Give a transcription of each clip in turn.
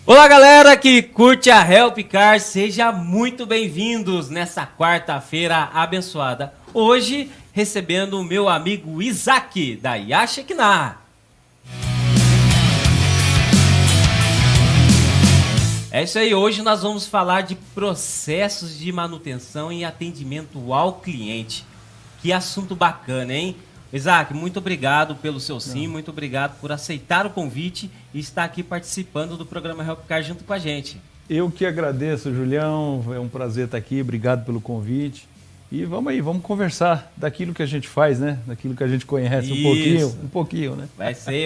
Olá, galera que curte a Help Car, seja muito bem-vindos nessa quarta-feira abençoada. Hoje, recebendo o meu amigo Isaac, da Yashekna. É isso aí, hoje nós vamos falar de processos de manutenção e atendimento ao cliente. Que assunto bacana, hein? Isaac, muito obrigado pelo seu sim, muito obrigado por aceitar o convite e estar aqui participando do programa Help Car junto com a gente. Eu que agradeço, Julião, é um prazer estar aqui, obrigado pelo convite. E vamos aí, vamos conversar daquilo que a gente faz, né? Daquilo que a gente conhece um pouquinho, né?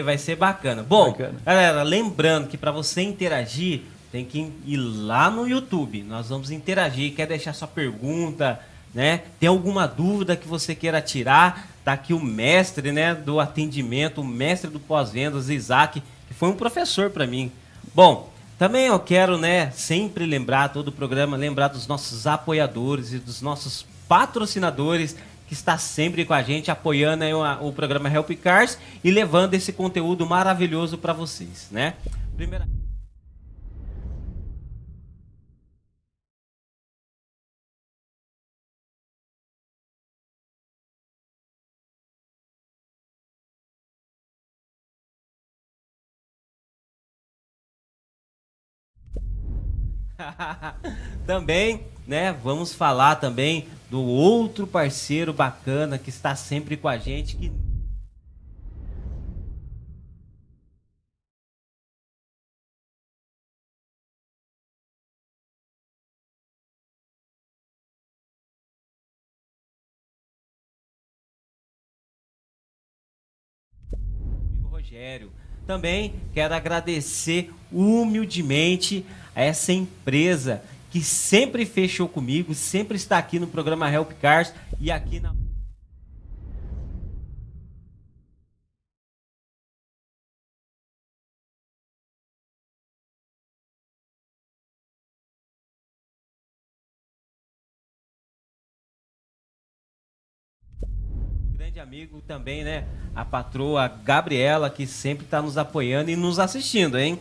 Vai ser bacana. Bom, galera, lembrando que para você interagir, tem que ir lá no YouTube. Nós vamos interagir, quer deixar sua pergunta, né? Tem alguma dúvida que você queira tirar? Tá aqui o mestre, né, do atendimento, o mestre do pós-vendas, Isaac, que foi um professor para mim. Bom, também eu quero, né, sempre lembrar todo o programa, lembrar dos nossos apoiadores e dos nossos patrocinadores que está sempre com a gente, apoiando aí o programa Help Cars e levando esse conteúdo maravilhoso para vocês, né? Primeira... Também, né, vamos falar também do outro parceiro bacana que está sempre com a gente, que Rogério. Também quero agradecer humildemente a essa empresa que sempre fechou comigo, sempre está aqui no programa Help Cars e aqui na... grande amigo também, né? A patroa Gabriela, que sempre está nos apoiando e nos assistindo, hein?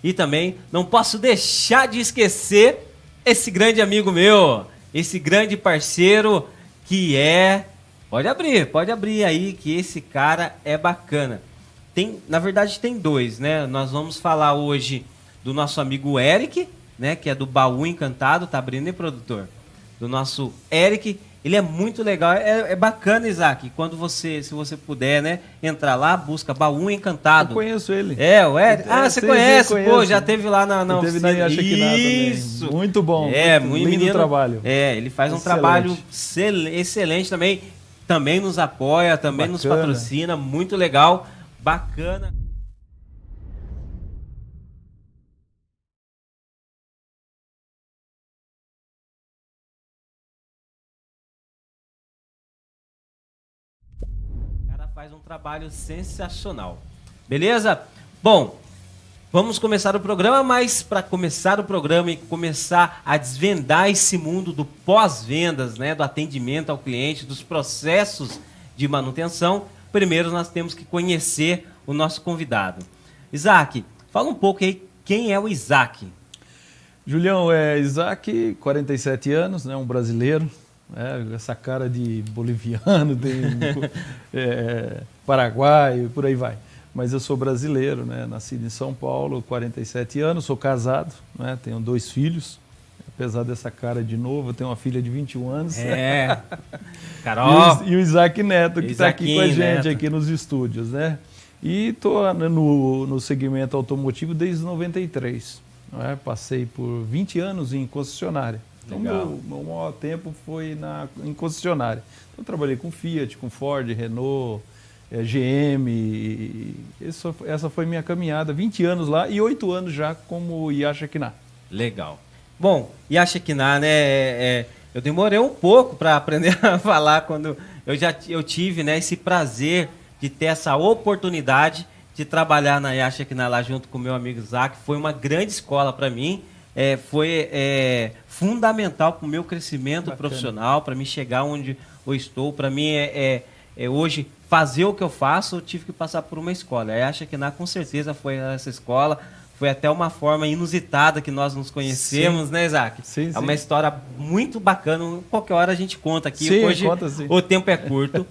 E também não posso deixar de esquecer esse grande amigo meu, esse grande parceiro que é... Pode abrir aí que esse cara é bacana. Na verdade tem dois, né? Nós vamos falar hoje do nosso amigo Eric, né? Que é do Baú Encantado, tá abrindo, hein, produtor? Do nosso Eric. Ele é muito legal, é bacana, Isaac, quando se você puder, né, entrar lá, busca Baú Encantado. Eu conheço ele. O Eric. Você conhece, pô, já teve lá na teve na Yashekna também. Isso. Muito bom, muito lindo trabalho. Ele faz um trabalho excelente também, também nos apoia, também nos patrocina, muito legal, bacana. Faz um trabalho sensacional. Beleza? Bom, vamos começar o programa, mas para começar o programa e começar a desvendar esse mundo do pós-vendas, né, do atendimento ao cliente, dos processos de manutenção, primeiro nós temos que conhecer o nosso convidado. Isaac, fala um pouco aí quem é o Isaac. Julião, Isaac, 47 anos, né, um brasileiro. Essa cara de boliviano, tem paraguaio, por aí vai. Mas eu sou brasileiro, né? Nascido em São Paulo, 47 anos, sou casado, né? Tenho 2 filhos. Apesar dessa cara de novo, eu tenho uma filha de 21 anos. Carol. E o Isaac Neto, que está aqui com a gente, aqui nos estúdios, né? E estou no segmento automotivo desde 93. Né? Passei por 20 anos em concessionária. Então, meu maior tempo foi em concessionária. Então, eu trabalhei com Fiat, com Ford, Renault, GM. Essa foi minha caminhada. 20 anos lá e 8 anos já como Yashekna. Legal. Bom, Yashekna, né? Eu demorei um pouco para aprender a falar quando eu tive, né, esse prazer de ter essa oportunidade de trabalhar na Yashekna lá junto com o meu amigo Isaac. Foi uma grande escola para mim. Foi fundamental para o meu crescimento profissional, para mim chegar onde eu estou. Para mim, hoje, fazer o que eu faço, eu tive que passar por uma escola. A Yashekna, com certeza, foi essa escola. Foi até uma forma inusitada que nós nos conhecemos, né, Isaac? Sim, é uma história muito bacana. Qualquer hora a gente conta aqui. Sim, hoje conta, sim. o tempo é curto.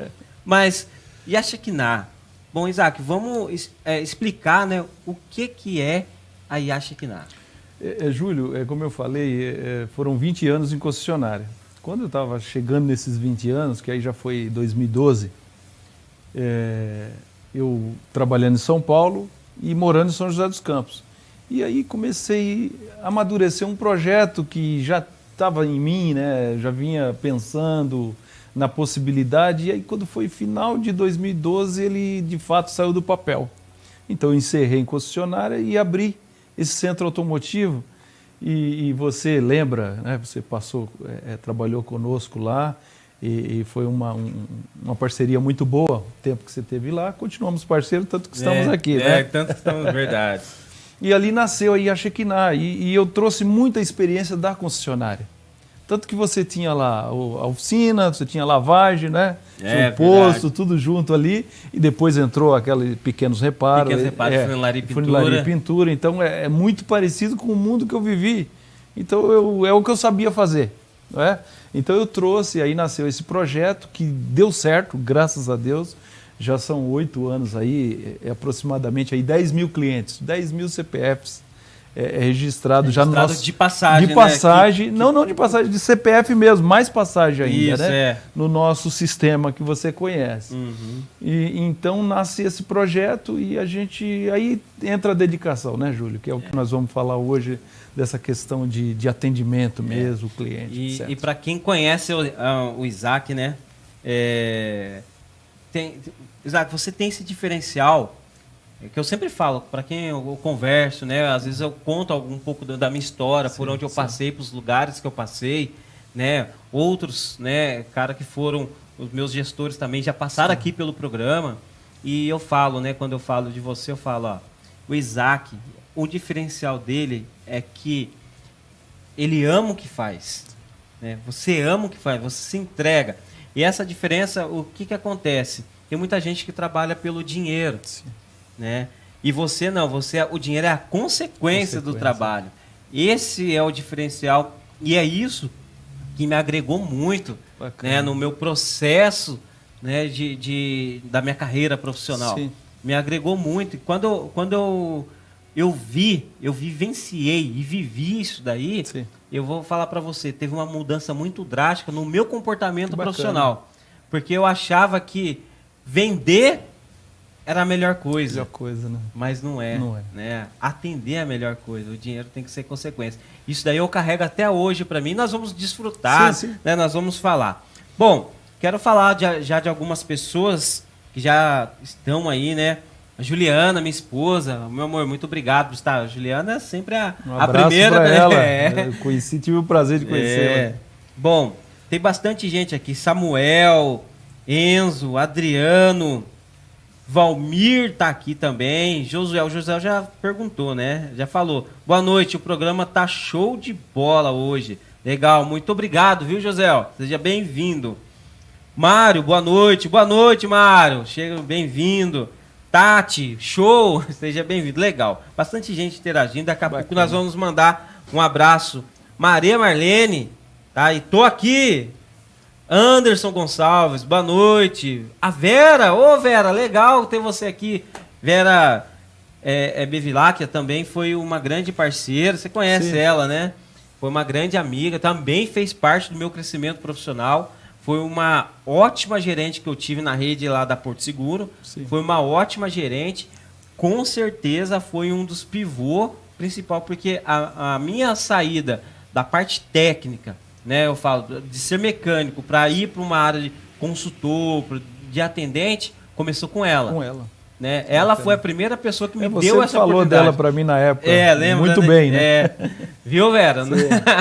Mas, e a Shekinah? Bom, Isaac, vamos explicar, né, o que é a Shekinah. Júlio, como eu falei, foram 20 anos em concessionária. Quando eu estava chegando nesses 20 anos, que aí já foi 2012, eu trabalhando em São Paulo e morando em São José dos Campos. E aí comecei a amadurecer um projeto que já estava em mim, né? Já vinha pensando na possibilidade. E aí quando foi final de 2012, ele de fato saiu do papel. Então eu encerrei em concessionária e abri esse centro automotivo. E você lembra, né? Você passou, trabalhou conosco lá e foi uma parceria muito boa o tempo que você teve lá. Continuamos parceiros, tanto que estamos aqui, né? Tanto que estamos, verdade. E ali nasceu aí a Shekinah, e eu trouxe muita experiência da concessionária. Tanto que você tinha lá a oficina, você tinha lavagem, né? Tinha o posto, verdade. Tudo junto ali. E depois entrou aqueles pequenos reparos. Funilaria e pintura. Funilaria e pintura. Então é muito parecido com o mundo que eu vivi. Então é o que eu sabia fazer. Não é? Então eu trouxe, aí nasceu esse projeto que deu certo, graças a Deus. Já são 8 anos aí, aproximadamente aí 10 mil clientes, 10 mil CPFs registrados já no nosso... de passagem, de passagem, né? Não de passagem, de CPF mesmo, mais passagem ainda, isso, né? No nosso sistema que você conhece. Uhum. E então nasce esse projeto e a gente... Aí entra a dedicação, né, Júlio? Que é o que nós vamos falar hoje, dessa questão de atendimento mesmo, o cliente, E para quem conhece o Isaac, né? Isaac, você tem esse diferencial que eu sempre falo, para quem eu converso, né? Às vezes eu conto um pouco da minha história, por onde eu passei, para os lugares que eu passei, né? Outros, né, cara que foram os meus gestores também já passaram aqui pelo programa, e eu falo, né, quando eu falo de você, eu falo, ó, o Isaac, o diferencial dele é que ele ama o que faz, né? Você ama o que faz, você se entrega. E essa diferença, o que acontece? Tem muita gente que trabalha pelo dinheiro, né? E você não, o dinheiro é a consequência do trabalho. Esse é o diferencial e é isso que me agregou muito, né, no meu processo, né, da minha carreira profissional. Sim. Me agregou muito. E quando eu vivenciei e vivi isso daí, sim, eu vou falar para você, teve uma mudança muito drástica no meu comportamento profissional. Porque eu achava que vender era a melhor coisa. Melhor coisa, né? Mas não é. Né? Atender é a melhor coisa. O dinheiro tem que ser consequência. Isso daí eu carrego até hoje para mim. Nós vamos desfrutar, sim. Né? Nós vamos falar. Bom, quero falar já de algumas pessoas que já estão aí, né? A Juliana, minha esposa, meu amor, muito obrigado por estar. A Juliana é sempre a primeira. Pra ela. Eu conheci, tive o prazer de conhecê-la. Bom, tem bastante gente aqui. Samuel, Enzo, Adriano, Valmir tá aqui também. Josué, o Josué já perguntou, né? Já falou. Boa noite, o programa tá show de bola hoje. Legal, muito obrigado, viu, José? Seja bem-vindo. Mário, boa noite. Boa noite, Mário. Chega, bem-vindo. Tati, show. Seja bem-vindo. Legal. Bastante gente interagindo. Daqui a pouco nós vamos mandar um abraço. Maria Marlene, tá? E tô aqui. Anderson Gonçalves, boa noite. A Vera, Vera, legal ter você aqui. Vera Bevilacqua também foi uma grande parceira, você conhece Sim. ela, né? Foi uma grande amiga, também fez parte do meu crescimento profissional. Foi uma ótima gerente que eu tive na rede lá da Porto Seguro. Sim. Foi uma ótima gerente. Com certeza foi um dos pivôs principal, porque a minha saída da parte técnica, né, eu falo, de ser mecânico para ir para uma área de consultor, de atendente, começou com ela. Com ela. Né? Ela foi a primeira pessoa que me deu essa oportunidade. Você falou dela para mim na época. Lembra? Muito bem, né? Viu, Vera? Sim,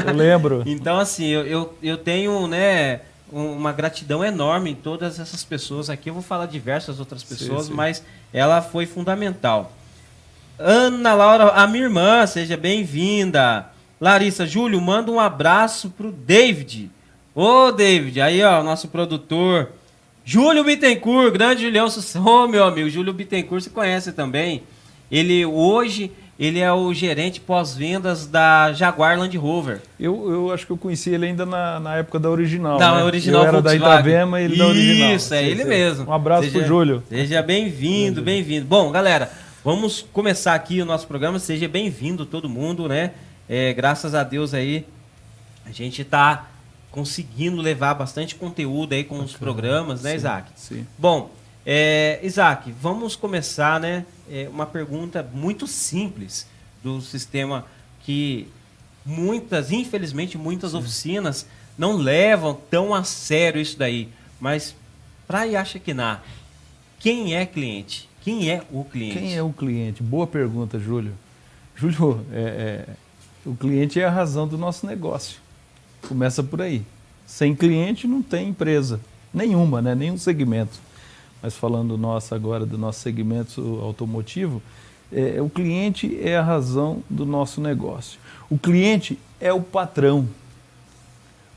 eu lembro. Então, assim, eu tenho, né, uma gratidão enorme em todas essas pessoas aqui. Eu vou falar diversas outras pessoas, sim. Mas ela foi fundamental. Ana Laura, a minha irmã, seja bem-vinda. Larissa, Júlio, manda um abraço pro David. Ô, David, aí, ó, nosso produtor. Júlio Bittencourt, grande Julião Sussão, meu amigo. Júlio Bittencourt, você conhece também. Ele hoje ele é o gerente pós-vendas da Jaguar Land Rover. Eu acho que eu conheci ele ainda na época da original. Da né? original eu era da Itavema e ele da original. Isso, é ele mesmo. Um abraço pro Júlio. Seja bem-vindo, bem-vindo. Bom, galera, vamos começar aqui o nosso programa. Seja bem-vindo todo mundo, né? Graças a Deus aí, a gente tá conseguindo levar bastante conteúdo aí com os programas, né, Isaac? Sim. Bom, Isaac, vamos começar, né? Uma pergunta muito simples do sistema que infelizmente, muitas oficinas não levam tão a sério isso daí. Mas, para Yaxequiná, quem é cliente? Quem é o cliente? Quem é o cliente? Boa pergunta, Júlio. Júlio, o cliente é a razão do nosso negócio. Começa por aí. Sem cliente não tem empresa. Nenhuma, né? Nenhum segmento. Mas falando agora do nosso segmento automotivo, o cliente é a razão do nosso negócio. O cliente é o patrão.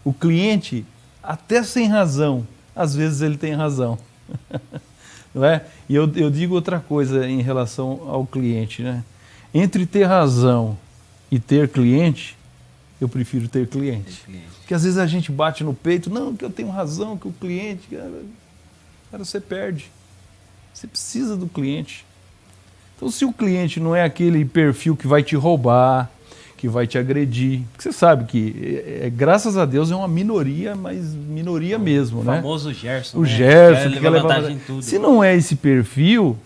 O cliente, até sem razão, às vezes ele tem razão. Não é? E eu digo outra coisa em relação ao cliente, né? Entre ter razão e ter cliente, eu prefiro ter cliente. Porque às vezes a gente bate no peito, não, que eu tenho razão, que o cliente... Cara, você perde. Você precisa do cliente. Então, se o cliente não é aquele perfil que vai te roubar, que vai te agredir, porque você sabe que, graças a Deus, é uma minoria, mas minoria mesmo, né? O famoso Gerson. O Gerson, que quer levar vantagem em tudo. Se não é esse perfil,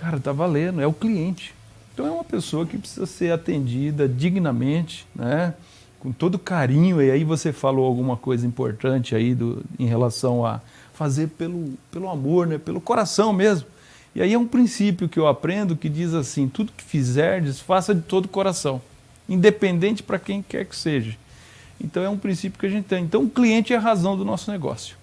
cara, tá valendo, é o cliente. Então, é uma pessoa que precisa ser atendida dignamente, né? Com todo carinho, e aí você falou alguma coisa importante aí em relação a fazer pelo amor, né? Pelo coração mesmo. E aí é um princípio que eu aprendo que diz assim, tudo que fizerdes, faça de todo o coração, independente para quem quer que seja. Então é um princípio que a gente tem. Então o cliente é a razão do nosso negócio,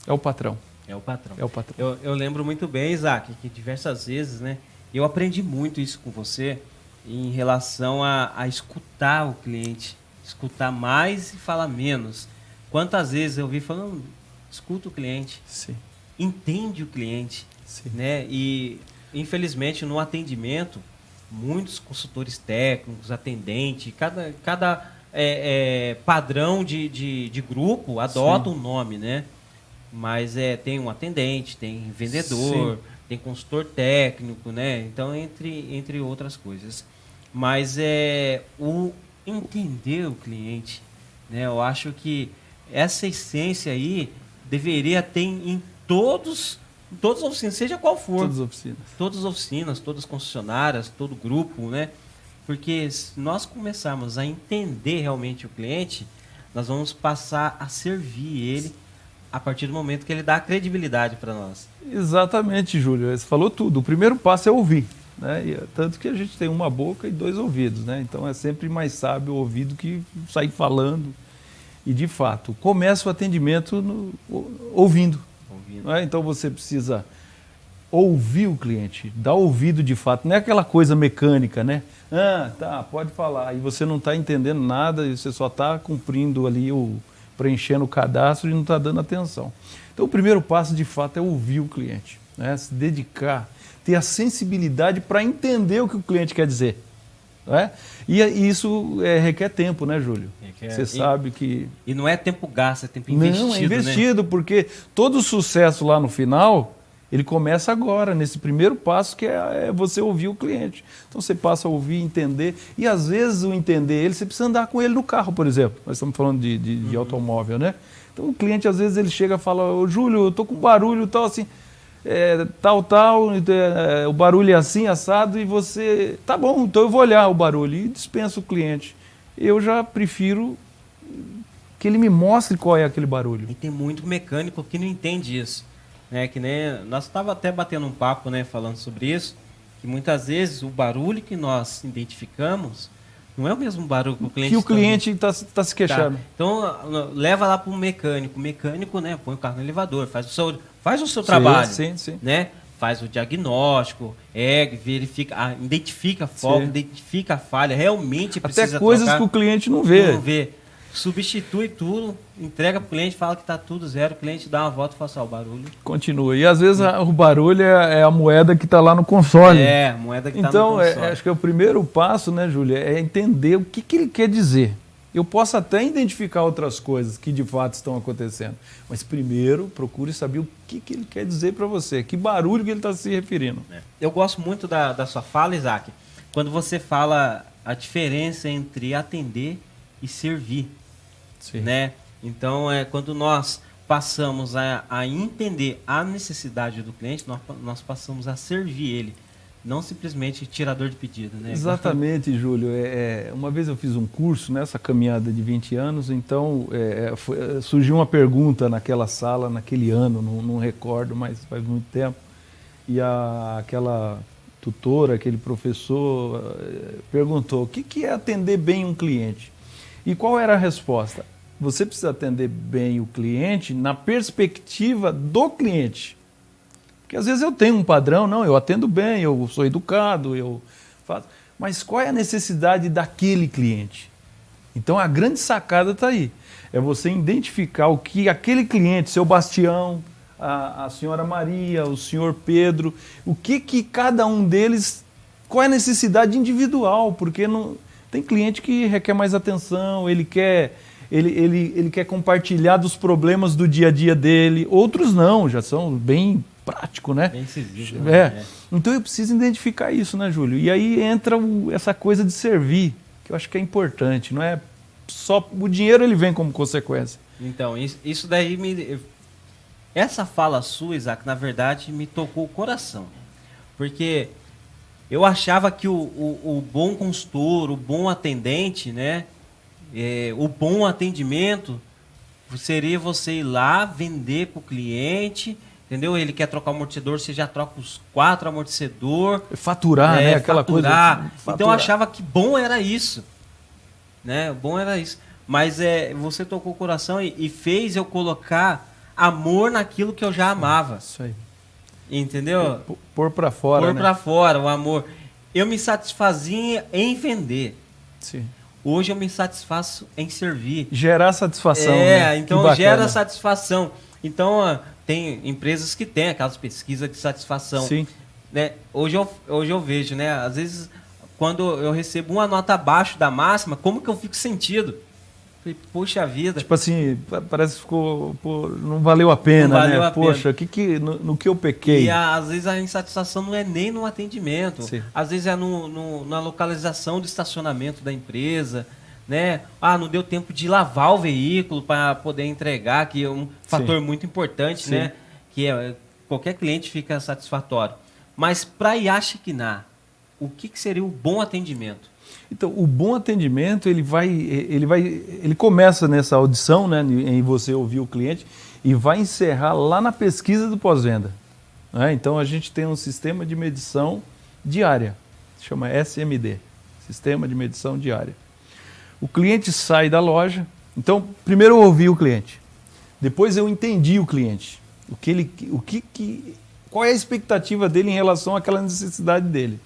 é o patrão. É o patrão. É o patrão. Eu lembro muito bem, Isaac, que diversas vezes, né? Eu aprendi muito isso com você em relação a escutar o cliente, escutar mais e falar menos. Quantas vezes eu vi falando, escuta o cliente, sim, entende o cliente, sim, né? E infelizmente no atendimento, muitos consultores técnicos, atendentes, cada padrão de grupo adota um nome, né? Mas tem um atendente, tem vendedor, sim, tem consultor técnico, né? Então, entre outras coisas. Mas o entender o cliente, né? Eu acho que essa essência aí deveria ter em todas as oficinas, seja qual for. Todas as oficinas. Todas as oficinas, todas as concessionárias, todo grupo, né? Porque se nós começarmos a entender realmente o cliente, nós vamos passar a servir ele a partir do momento que ele dá credibilidade para nós. Exatamente, Júlio. Você falou tudo. O primeiro passo é ouvir, né? Tanto que a gente tem uma boca e 2 ouvidos, né? Então é sempre mais sábio ouvir do que sair falando. E, de fato, começa o atendimento ouvindo. Não é? Então você precisa ouvir o cliente, dar ouvido de fato. Não é aquela coisa mecânica, né? Ah, tá, pode falar. E você não está entendendo nada, e você só está cumprindo ali, preenchendo o cadastro e não está dando atenção. Então o primeiro passo, de fato, é ouvir o cliente, né? Se dedicar, ter a sensibilidade para entender o que o cliente quer dizer. Não é? E isso requer tempo, né, Júlio? Você sabe que... E não é tempo gasto, é tempo investido. Não, é investido, né? Porque todo o sucesso lá no final, ele começa agora, nesse primeiro passo, que é você ouvir o cliente. Então você passa a ouvir, entender, e às vezes o entender ele, você precisa andar com ele no carro, por exemplo. Nós estamos falando de automóvel, né? Então o cliente, às vezes, ele chega e fala, ô Júlio, eu tô com barulho tal, assim... o barulho é assim, assado, e você, tá bom, então eu vou olhar o barulho e dispensa o cliente. Eu já prefiro que ele me mostre qual é aquele barulho. E tem muito mecânico que não entende isso, né? Que nem nós estávamos até batendo um papo, né, falando sobre isso, que muitas vezes o barulho que nós identificamos não é o mesmo barulho que o cliente está se queixando. Tá. Então leva lá para o mecânico. O mecânico, né, põe o carro no elevador, faz o seu trabalho, sim. né? Faz o diagnóstico, verifica, identifica a folga, identifica a falha, realmente precisa até coisas trocar, que o cliente não vê. substitui tudo, entrega pro cliente, fala que tá tudo zero, o cliente dá uma volta e fala assim, ó, o barulho. Continua. E às vezes o barulho é a moeda que está lá no console. É, a moeda que está no console. Então, acho que é o primeiro passo, né, Júlia, é entender o que ele quer dizer. Eu posso até identificar outras coisas que de fato estão acontecendo, mas primeiro procure saber o que ele quer dizer para você, que barulho que ele está se referindo. Eu gosto muito da sua fala, Isaac, quando você fala a diferença entre atender e servir. Sim. Né? Então, quando nós passamos a entender a necessidade do cliente, nós passamos a servir ele. Não simplesmente tirador de pedido, né? Exatamente, Júlio. Uma vez eu fiz um curso nessa caminhada de 20 anos, então surgiu uma pergunta naquela sala, naquele ano, não recordo, mas faz muito tempo, e aquela tutora, aquele professor perguntou, o que é atender bem um cliente? E qual era a resposta? Você precisa atender bem o cliente na perspectiva do cliente. Porque às vezes eu tenho um padrão, não, eu atendo bem, eu sou educado, eu faço. Mas qual é a necessidade daquele cliente? Então a grande sacada está aí. É você identificar o que aquele cliente, seu Bastião, a senhora Maria, o senhor Pedro, o que cada um deles, qual é a necessidade individual, porque não, tem cliente que requer mais atenção, ele quer compartilhar dos problemas do dia a dia dele, outros não, já são bem prático, né? Bem incisivo, né? Então eu preciso identificar isso, né, Júlio? E aí entra essa coisa de servir, que eu acho que é importante, não é só o dinheiro, ele vem como consequência. Então, isso daí essa fala sua, Isaac, na verdade me tocou o coração, porque eu achava que o bom consultor, o bom atendente, né, o bom atendimento seria você ir lá, vender para o cliente, entendeu? Ele quer trocar o amortecedor, você já troca os 4 amortecedores. Faturar, né? Aquela coisa. Faturar. Então eu achava que bom era isso. Né? Bom era isso. Mas você tocou o coração e fez eu colocar amor naquilo que eu já amava. Isso aí. Entendeu? Pôr para fora. Pôr para fora, o amor. Eu me satisfazia em vender. Sim. Hoje eu me satisfaço em servir. Gerar satisfação. Né? Então gera satisfação. Então, tem empresas que têm aquelas pesquisas de satisfação. Sim. Né? Hoje eu vejo, né? Às vezes, quando eu recebo uma nota abaixo da máxima, como que eu fico sentido? Falei, poxa vida. Tipo assim, parece que ficou, não valeu a pena, não valeu né? A poxa, pena. No que eu pequei? E às vezes a insatisfação não é nem no atendimento. Sim. Às vezes é na localização do estacionamento da empresa. Né? Não deu tempo de lavar o veículo para poder entregar, que é um fator muito importante, né? Que qualquer cliente fica satisfatório. Mas para Yashikiná, o que seria o bom atendimento? Então, o bom atendimento, ele começa nessa audição, né, em você ouvir o cliente, e vai encerrar lá na pesquisa do pós-venda. Né? Então, a gente tem um sistema de medição diária, chama SMD, Sistema de Medição Diária. O cliente sai da loja, então, primeiro eu ouvi o cliente, depois eu entendi o cliente, qual é a expectativa dele em relação àquela necessidade dele.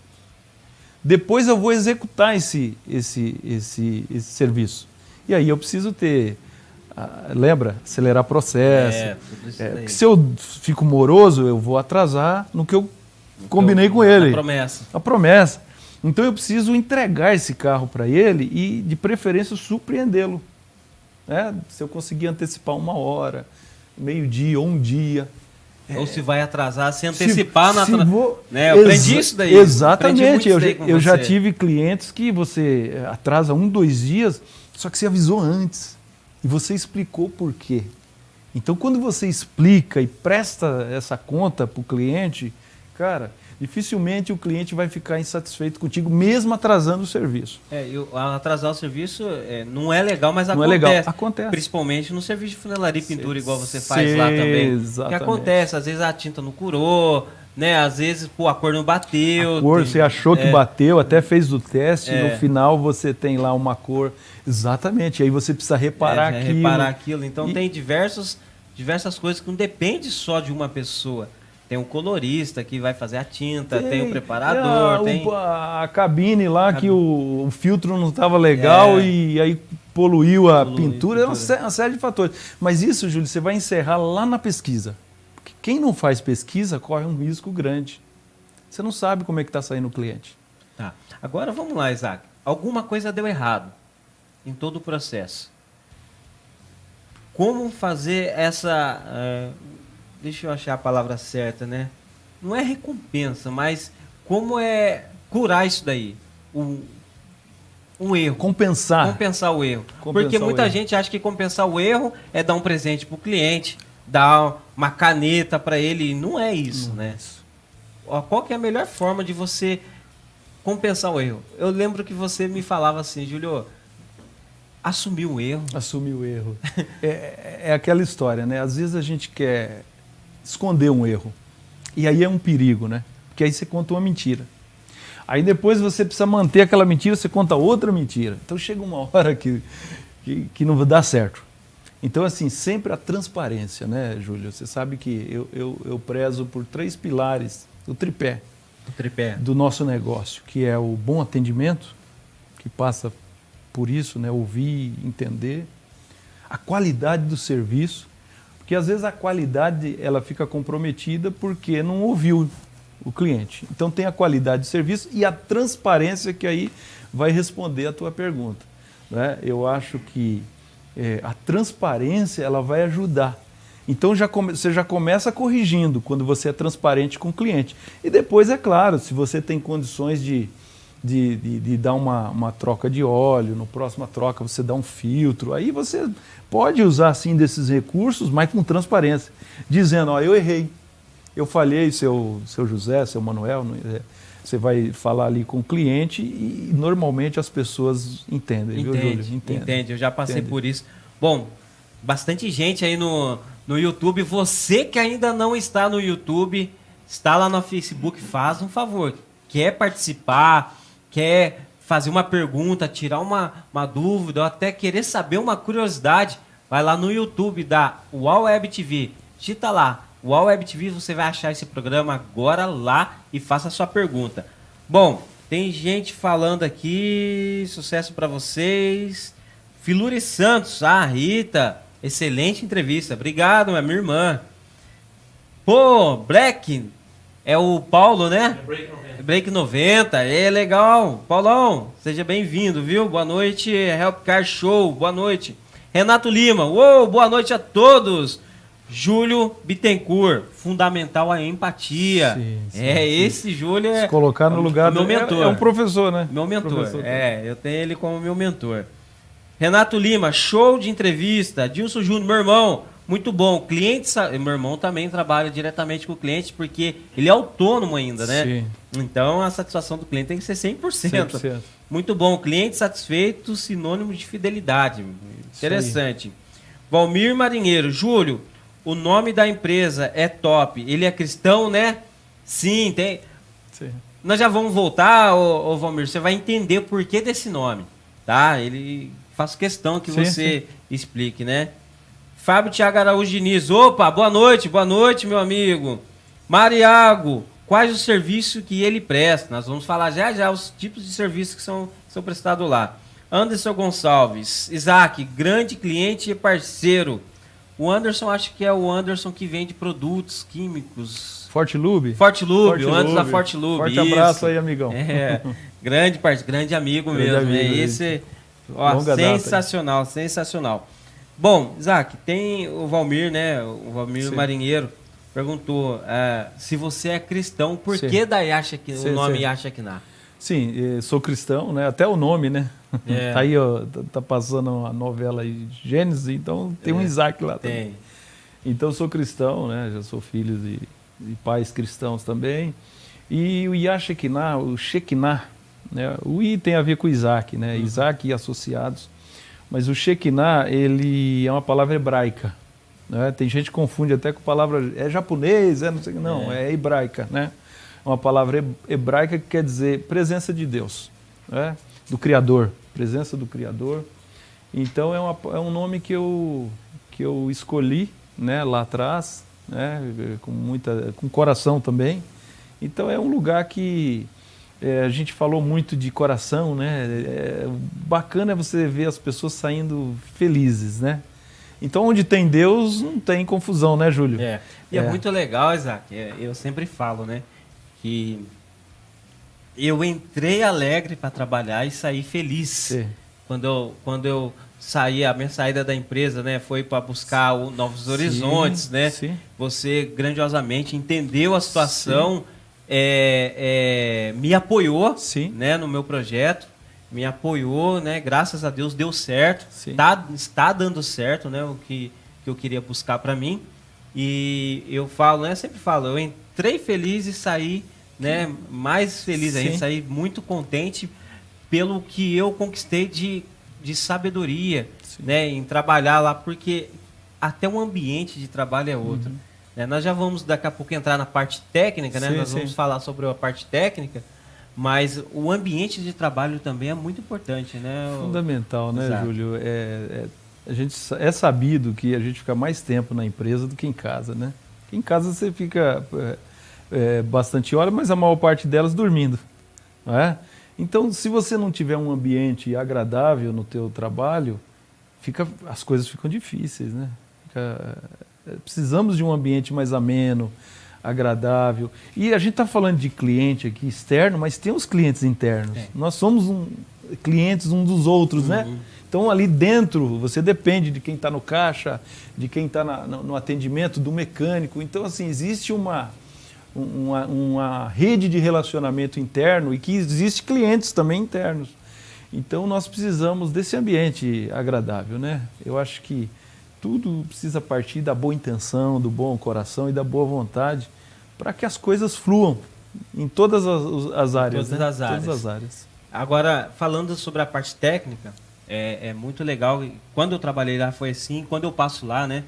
Depois eu vou executar esse serviço. E aí eu preciso ter, lembra? Acelerar processo. Porque se eu fico moroso, eu vou atrasar no que eu combinei com ele. A promessa. Então eu preciso entregar esse carro para ele e, de preferência, surpreendê-lo. Né? Se eu conseguir antecipar 1 hora, meio-dia ou um dia. Ou se vai atrasar, se antecipar na né? Eu aprendi isso daí. Exatamente. Eu já tive clientes que você atrasa 1, 2 dias, só que você avisou antes. E você explicou por quê. Então, quando você explica e presta essa conta para o cliente, cara, dificilmente o cliente vai ficar insatisfeito contigo, mesmo atrasando o serviço. Atrasar o serviço não é legal, mas não acontece. É legal. Acontece. Principalmente no serviço de funilaria e pintura, igual você faz lá também. Exatamente. Que acontece, às vezes a tinta não curou, né? Às vezes a cor não bateu. Você achou que bateu, até fez o teste, no final você tem lá uma cor. Exatamente, aí você precisa reparar aquilo. Então tem diversas coisas que não depende só de uma pessoa. Tem um colorista que vai fazer a tinta, tem o preparador, tem a cabine lá que o filtro não estava legal e aí poluiu a pintura, é uma série de fatores. Mas isso, Júlio, você vai encerrar lá na pesquisa. Porque quem não faz pesquisa corre um risco grande. Você não sabe como é que está saindo o cliente. Tá. Agora vamos lá, Isaac. Alguma coisa deu errado em todo o processo. Como fazer essa... deixa eu achar a palavra certa, né? Não é recompensa, mas como é curar isso daí? Um erro. Compensar o erro. Porque muita gente acha que compensar o erro é dar um presente para o cliente, dar uma caneta para ele. E não é isso, né? Qual que é a melhor forma de você compensar o erro? Eu lembro que você me falava assim, Júlio, assumir o erro. Assumir o erro. É aquela história, né? Às vezes a gente quer esconder um erro. E aí é um perigo, né? Porque aí você conta uma mentira. Aí depois você precisa manter aquela mentira, você conta outra mentira. Então chega uma hora que não dá certo. Então, assim, sempre a transparência, né, Júlio? Você sabe que eu prezo por 3 pilares, o tripé do nosso negócio, que é o bom atendimento, que passa por isso, né, ouvir, entender, a qualidade do serviço, porque às vezes a qualidade ela fica comprometida porque não ouviu o cliente. Então tem a qualidade de serviço e a transparência que aí vai responder a tua pergunta, né? Eu acho que a transparência ela vai ajudar. Então você já começa corrigindo quando você é transparente com o cliente. E depois, é claro, se você tem condições de dar uma troca de óleo, no próxima troca você dá um filtro, aí você pode usar assim desses recursos, mas com transparência, dizendo, ó, eu errei, eu falhei, seu José, seu Manuel, você vai falar ali com o cliente e normalmente as pessoas entendem, viu, Júlio? Entende, eu já passei por isso. Bom, bastante gente aí no YouTube, você que ainda não está no YouTube, está lá no Facebook, faz um favor, quer participar, quer fazer uma pergunta, tirar uma dúvida, ou até querer saber uma curiosidade, vai lá no YouTube da UAU Web TV, digita lá, UAU Web TV, você vai achar esse programa agora lá e faça a sua pergunta. Bom, tem gente falando aqui, sucesso para vocês. Filuri Santos, Rita, excelente entrevista, obrigado, minha irmã. Pô, Black, é o Paulo, né? Break 90, é legal. Paulão, seja bem-vindo, viu? Boa noite, Helpcar Show, boa noite. Renato Lima, uou, boa noite a todos. Júlio Bittencourt, fundamental a empatia. Sim, esse Júlio é... Se colocar no lugar do meu mentor. É um professor, né? Meu mentor, eu tenho ele como meu mentor. Renato Lima, show de entrevista. Dilson Júnior, meu irmão, muito bom. Cliente, meu irmão também trabalha diretamente com o cliente, porque ele é autônomo ainda, né? Sim. Então a satisfação do cliente tem que ser 100%. Muito bom. Cliente satisfeito, sinônimo de fidelidade. Interessante. Valmir Marinheiro, Júlio, o nome da empresa é top. Ele é cristão, né? Sim, tem. Sim. Nós já vamos voltar, ô Valmir. Você vai entender o porquê desse nome, tá? Faço questão que você explique, né? Fábio Thiago Araújo Diniz. Opa, boa noite, meu amigo. Mariago, quais os serviços que ele presta? Nós vamos falar já os tipos de serviços que são prestados lá. Anderson Gonçalves. Isaac, grande cliente e parceiro. O Anderson, acho que é o Anderson que vende produtos químicos. Forte Lube, o Anderson da Forte Lube. Forte abraço aí, amigão. Grande amigo mesmo. Esse, sensacional, sensacional. Bom, Isaac, tem o Valmir, né? O Valmir Marinheiro perguntou se você é cristão, por que daí acha que o nome Yashaquiná? Sim, sou cristão, né? Até o nome, né? Tá aí, ó, tá passando a novela aí de Gênesis, então tem um Isaac lá também. Então sou cristão, né? Já sou filho de pais cristãos também. E o Yashaquiná, o Shekinah, né? O I tem a ver com Isaac, né? Isaac e associados. Mas o Shekinah, ele é uma palavra hebraica, né? Tem gente que confunde até com a palavra... É japonês, não sei, não, é hebraica, né? É uma palavra hebraica que quer dizer presença de Deus, né? Do Criador, presença do Criador. Então é um nome que eu escolhi, né, lá atrás, né, com coração também. Então é um lugar que a gente falou muito de coração, né? Bacana é você ver as pessoas saindo felizes, né? Então, onde tem Deus, não tem confusão, né, Júlio? E é muito legal, Isaac, eu sempre falo, né, que eu entrei alegre para trabalhar e saí feliz. Sim. Quando eu saí, a minha saída da empresa, né, foi para buscar novos horizontes, né? Sim. Você grandiosamente entendeu a situação, me apoiou, né, no meu projeto, me apoiou, né? Graças a Deus deu certo, está dando certo, né? O que eu queria buscar para mim. E eu falo, né? Sempre falo, eu entrei feliz e saí, né? Mais feliz ainda, saí muito contente pelo que eu conquistei de sabedoria, né? Em trabalhar lá, porque até o ambiente de trabalho é outro. Né? Nós já vamos daqui a pouco entrar na parte técnica, né? Nós vamos falar sobre a parte técnica, mas o ambiente de trabalho também é muito importante, né? Fundamental, né, Júlio? A gente é sabido que a gente fica mais tempo na empresa do que em casa, né? Em casa você fica bastante hora, mas a maior parte delas dormindo, não é? Então, se você não tiver um ambiente agradável no teu trabalho, as coisas ficam difíceis, né? Precisamos de um ambiente mais ameno, agradável. E a gente está falando de cliente aqui externo, mas tem os clientes internos. Nós somos clientes uns dos outros, né? Então, ali dentro, você depende de quem está no caixa, de quem está no atendimento, do mecânico. Então, assim, existe uma rede de relacionamento interno e que existe clientes também internos. Então, nós precisamos desse ambiente agradável, né? Eu acho que tudo precisa partir da boa intenção, do bom coração e da boa vontade para que as coisas fluam em todas as áreas. Todas as áreas. Agora, falando sobre a parte técnica, é muito legal. Quando eu trabalhei lá foi assim, quando eu passo lá, né?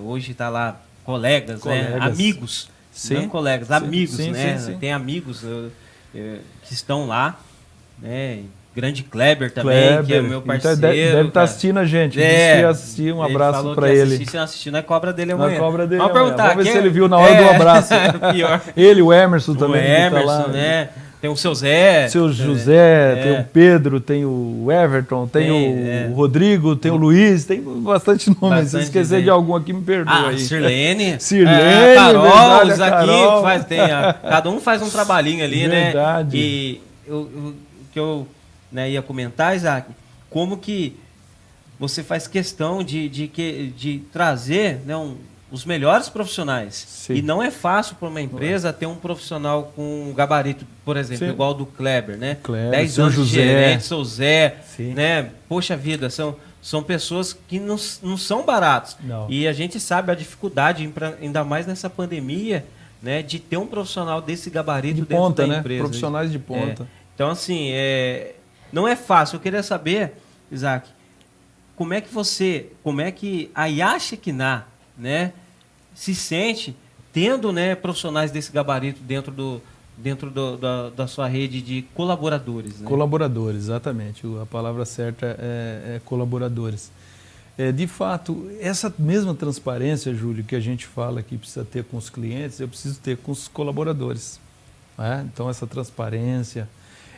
Hoje está lá colegas, né? Amigos. Não colegas, amigos, né? Sim. Tem amigos que estão lá, né? Grande Kleber também, que é o meu parceiro. Então deve estar assistindo a gente. Disse que ia assistir, um abraço para ele. Se não assistir, não é cobra dele amanhã. Vamos perguntar. Vamos ver se ele viu na hora do abraço. Pior. Ele, o Emerson também. O Emerson, tá lá, né? Tem o seu Zé. Seu José, tem o Pedro, tem o Everton, tem o Rodrigo, tem o Luiz, tem bastante nomes. Se esquecer de algum aqui, me perdoa aí. Sirlene. Carol, os aqui, cada um faz um trabalhinho ali, verdade. Né? E o que eu ia comentar, Isaac, como que você faz questão de trazer, né, os melhores profissionais. Sim. E não é fácil para uma empresa ter um profissional com um gabarito, por exemplo, igual do Kleber, né? 10 anos de gerente, seu Zé, né? Poxa vida, são pessoas que não são baratos. Não. E a gente sabe a dificuldade, ainda mais nessa pandemia, né, de ter um profissional desse gabarito de ponta, dentro da empresa. Profissionais de ponta. Então, assim, não é fácil. Eu queria saber, Isaac, como é que a Yasha Kina, né, se sente tendo, né, profissionais desse gabarito dentro da sua rede de colaboradores. Né? Colaboradores, exatamente. A palavra certa é colaboradores. De fato, essa mesma transparência, Júlio, que a gente fala que precisa ter com os clientes, eu preciso ter com os colaboradores. Né? Então, essa transparência,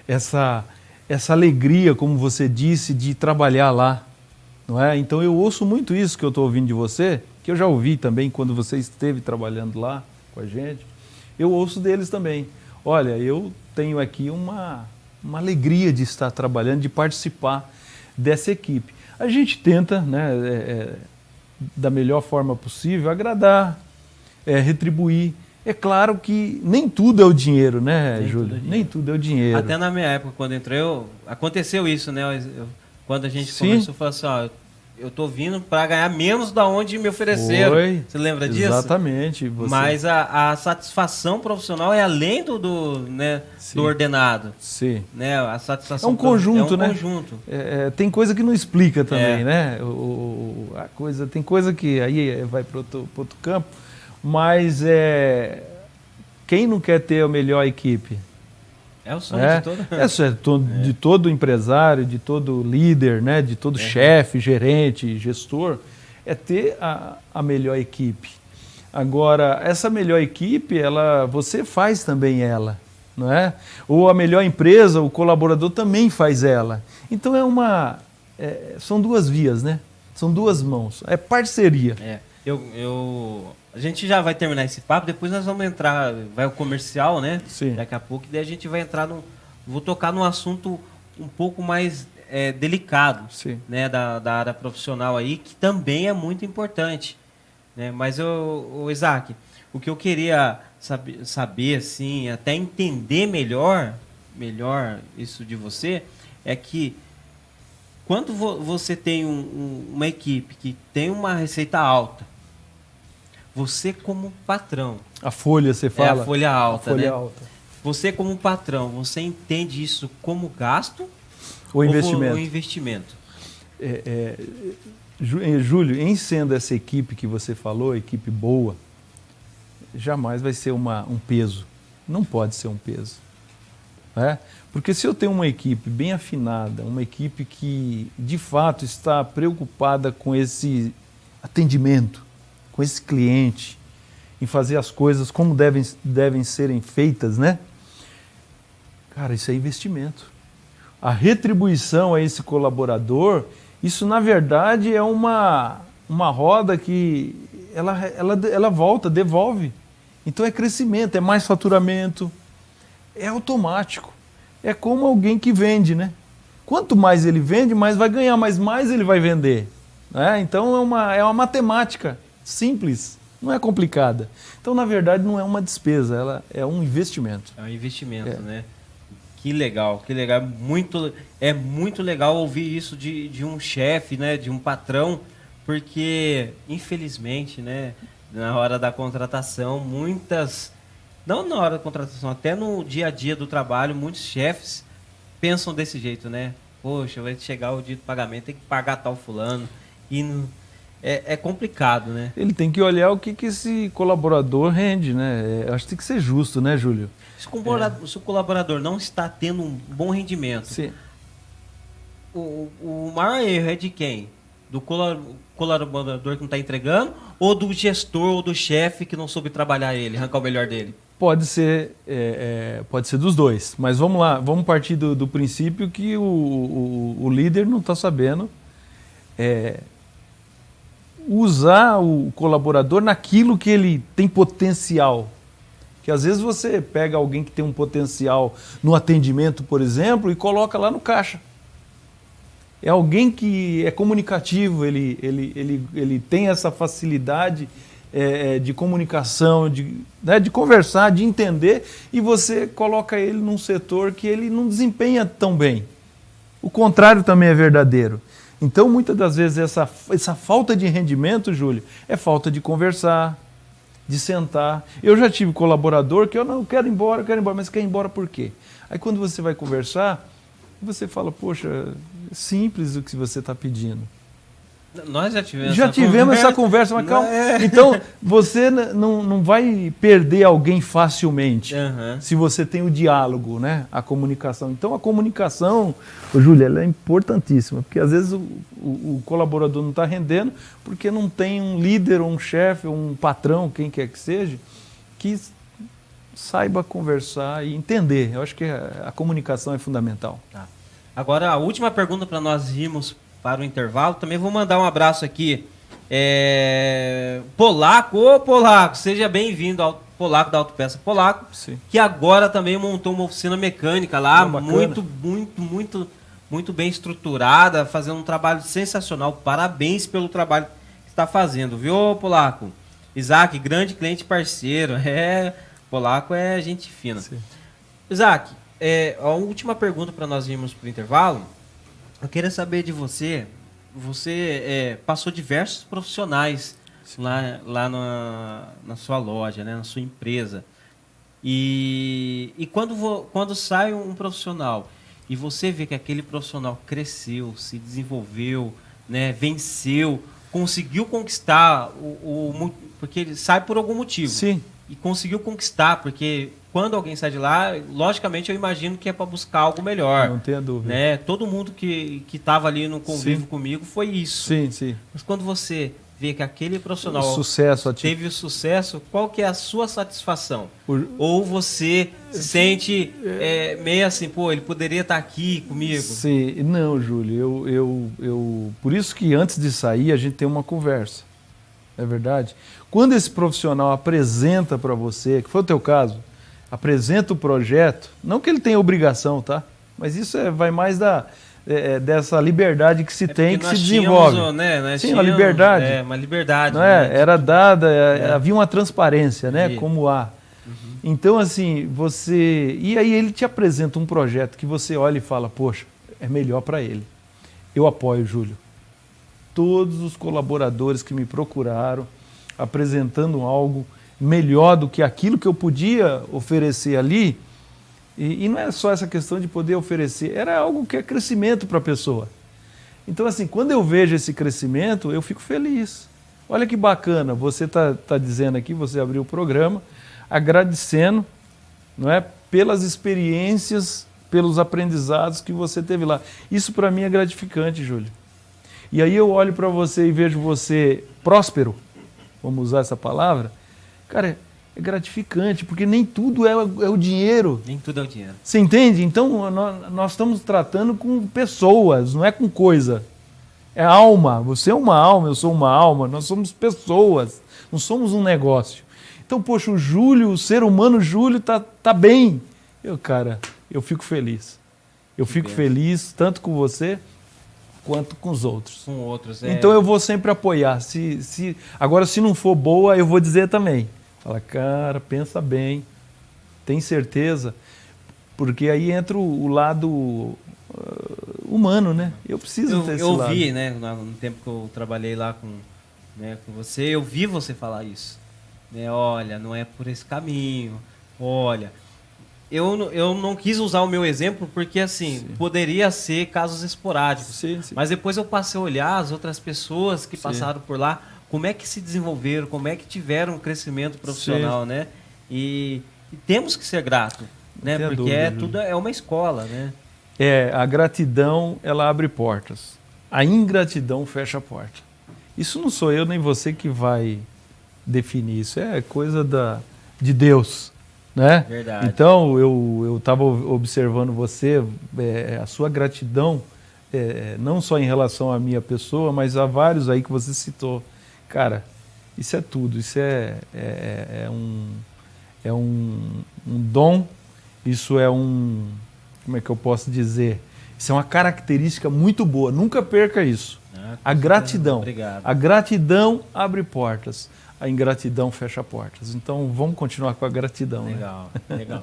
essa alegria, como você disse, de trabalhar lá. Não é? Então, eu ouço muito isso que eu estou ouvindo de você, que eu já ouvi também quando você esteve trabalhando lá com a gente. Eu ouço deles também. Olha, eu tenho aqui uma alegria de estar trabalhando, de participar dessa equipe. A gente tenta, né, da melhor forma possível, agradar, retribuir. É claro que nem tudo é o dinheiro, né, Júlio? Nem tudo é o dinheiro. Até na minha época, quando entrei, aconteceu isso, né? Quando a gente começou, falou assim, ó, eu estou vindo para ganhar menos da onde me ofereceram. Você lembra disso? Exatamente. Mas a satisfação profissional é além do ordenado. Sim. Né? A satisfação é um conjunto, né? Conjunto. Tem coisa que não explica também, né? Tem coisa que aí vai para outro campo, mas quem não quer ter a melhor equipe? É o sonho de todo. De todo empresário, de todo líder, né? De todo chefe, gerente, gestor, é ter a melhor equipe. Agora, essa melhor equipe, você faz também ela. não é? Ou a melhor empresa, o colaborador também faz ela. Então são duas vias, né? São duas mãos. É parceria. A gente já vai terminar esse papo, depois nós vamos entrar, vai o comercial, né? Sim. Daqui a pouco, daí a gente vai entrar vou tocar num assunto um pouco mais delicado, sim, né? Da área profissional aí, que também é muito importante, né? Mas, Isaac, o que eu queria saber, assim, até entender melhor isso de você, é que quando você tem uma equipe que tem uma receita alta, você como patrão... A folha, você fala? É a folha alta, a folha né? alta. Você como patrão, você entende isso como gasto ou investimento? Ou investimento? Júlio, em sendo essa equipe que você falou, equipe boa, jamais vai ser um peso. Não pode ser um peso. Né? Porque se eu tenho uma equipe bem afinada, uma equipe que de fato está preocupada com esse atendimento, com esse cliente, em fazer as coisas como devem serem feitas, né? Cara, isso é investimento. A retribuição a esse colaborador, isso na verdade é uma roda que ela volta, devolve. Então é crescimento, é mais faturamento, é automático. É como alguém que vende, né? Quanto mais ele vende, mais vai ganhar, mas mais ele vai vender. Né? Então é uma matemática simples, não é complicada. Então, na verdade, não é uma despesa, ela é um investimento. É um investimento, né? Que legal, que legal. É muito legal ouvir isso de um chefe, né? De um patrão, porque, infelizmente, né? Na hora da contratação, não na hora da contratação, até no dia a dia do trabalho, muitos chefes pensam desse jeito, né? Poxa, vai chegar o dia do pagamento, tem que pagar tal fulano. E é complicado, né? Ele tem que olhar o que esse colaborador rende, né? Acho que tem que ser justo, né, Júlio? Se o colaborador não está tendo um bom rendimento, sim, o maior erro é de quem? Do colaborador que não está entregando ou do gestor ou do chefe que não soube trabalhar ele, arrancar o melhor dele? Pode ser dos dois, mas vamos lá, vamos partir do princípio que o líder não está sabendo usar o colaborador naquilo que ele tem potencial. Que às vezes você pega alguém que tem um potencial no atendimento, por exemplo, e coloca lá no caixa. É alguém que é comunicativo, ele tem essa facilidade de comunicação, de conversar, de entender, e você coloca ele num setor que ele não desempenha tão bem. O contrário também é verdadeiro. Então, muitas das vezes, essa falta de rendimento, Júlio, é falta de conversar, de sentar. Eu já tive colaborador que eu não quero ir embora, mas quer ir embora por quê? Aí quando você vai conversar, você fala, poxa, é simples o que você está pedindo. Nós já tivemos essa conversa, mas calma. Então, você não vai perder alguém facilmente se você tem o diálogo, né? A comunicação. Então, a comunicação, Júlia, ela é importantíssima, porque às vezes o colaborador não está rendendo porque não tem um líder, um chefe, um patrão, quem quer que seja, que saiba conversar e entender. Eu acho que a comunicação é fundamental. Tá. Agora, a última pergunta para nós irmos para o intervalo. Também vou mandar um abraço aqui. Polaco, seja bem-vindo ao Polaco da Autopeça Polaco, sim, que agora também montou uma oficina mecânica lá, muito bem estruturada, fazendo um trabalho sensacional. Parabéns pelo trabalho que está fazendo, viu, Polaco? Isaac, grande cliente parceiro. Polaco é gente fina. Sim. Isaac, a última pergunta para nós irmos para o intervalo. Eu queria saber de você. Você passou diversos profissionais lá na sua loja, né, na sua empresa. E quando sai um profissional e você vê que aquele profissional cresceu, se desenvolveu, né, venceu, conseguiu conquistar porque ele sai por algum motivo. Sim. E conseguiu conquistar, porque quando alguém sai de lá, logicamente eu imagino que é para buscar algo melhor. Não tenha dúvida. Né? Todo mundo que estava ali no convívio comigo foi isso. Sim, sim. Mas quando você vê que aquele profissional teve o sucesso, qual que é a sua satisfação? Ou você se sente meio assim, pô, ele poderia estar aqui comigo? Sim, não, Júlio, eu por isso que antes de sair a gente tem uma conversa, é verdade? Quando esse profissional apresenta para você, que foi o teu caso, apresenta o projeto, não que ele tenha obrigação, tá? Mas isso vai mais dessa liberdade que se tem, que se desenvolve. Sim, uma liberdade. Uma liberdade. Não é? Era dada, havia uma transparência, né? Como há. Então, assim, e aí ele te apresenta um projeto que você olha e fala, poxa, é melhor para ele. Eu apoio, Júlio. Todos os colaboradores que me procuraram, apresentando algo melhor do que aquilo que eu podia oferecer ali, e não é só essa questão de poder oferecer, era algo que é crescimento para a pessoa. Então, assim, quando eu vejo esse crescimento, eu fico feliz. Olha que bacana, você está dizendo aqui, você abriu o programa, agradecendo, não é, pelas experiências, pelos aprendizados que você teve lá. Isso para mim é gratificante, Júlio. E aí eu olho para você e vejo você próspero, vamos usar essa palavra, cara, é gratificante, porque nem tudo é o dinheiro. Nem tudo é o dinheiro. Você entende? Então, nós estamos tratando com pessoas, não é com coisa. É alma. Você é uma alma, eu sou uma alma, nós somos pessoas, não somos um negócio. Então, poxa, o ser humano Júlio tá bem. Eu fico feliz. Eu fico feliz tanto com você quanto com os outros. Com outros, Então eu vou sempre apoiar. Agora, se não for boa, eu vou dizer também. Fala, cara, pensa bem, tem certeza? Porque aí entra o lado humano, né? Eu preciso ter esse lado. Eu vi, né, no tempo que eu trabalhei lá com você, eu vi você falar isso. Olha, não é por esse caminho, olha... Eu não quis usar o meu exemplo porque, assim, poderia ser casos esporádicos. Sim. Mas depois eu passei a olhar as outras pessoas que passaram por lá, como é que se desenvolveram, como é que tiveram um crescimento profissional, né? E temos que ser grato, né? Porque dúvida, tudo é uma escola, né? A gratidão, ela abre portas. A ingratidão fecha a porta. Isso não sou eu nem você que vai definir, isso é coisa de Deus. Né? Verdade. Então, eu estava observando você, a sua gratidão, não só em relação à minha pessoa, mas a vários aí que você citou. Cara, isso é tudo, isso é um dom, isso é como é que eu posso dizer? Isso é uma característica muito boa, nunca perca isso. A gratidão. Obrigado. A gratidão abre portas. A ingratidão fecha portas. Então, vamos continuar com a gratidão. Legal, né? Legal.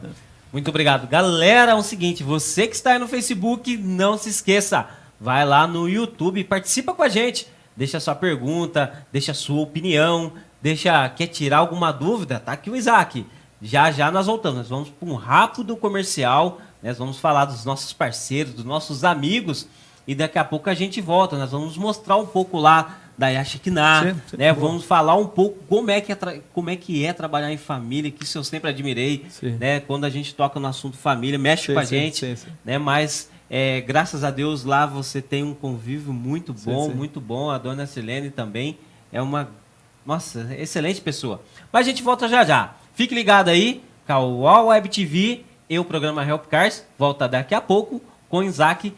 Muito obrigado. Galera, é o seguinte, você que está aí no Facebook, não se esqueça, vai lá no YouTube, participa com a gente, deixa a sua pergunta, deixa a sua opinião, quer tirar alguma dúvida, tá aqui o Isaac. Já nós voltamos, nós vamos para um rápido comercial, nós vamos falar dos nossos parceiros, dos nossos amigos, e daqui a pouco a gente volta, nós vamos mostrar um pouco lá da Yashikiná, né? Vamos falar um pouco como é que é trabalhar em família, que isso eu sempre admirei, né? Quando a gente toca no assunto família, mexe com a gente, né? Mas graças a Deus lá você tem um convívio muito bom, a dona Silene também é uma, nossa, excelente pessoa. Mas a gente volta já. Fique ligado aí, com a UOL Web TV e o programa Help Cars, volta daqui a pouco com o Isaac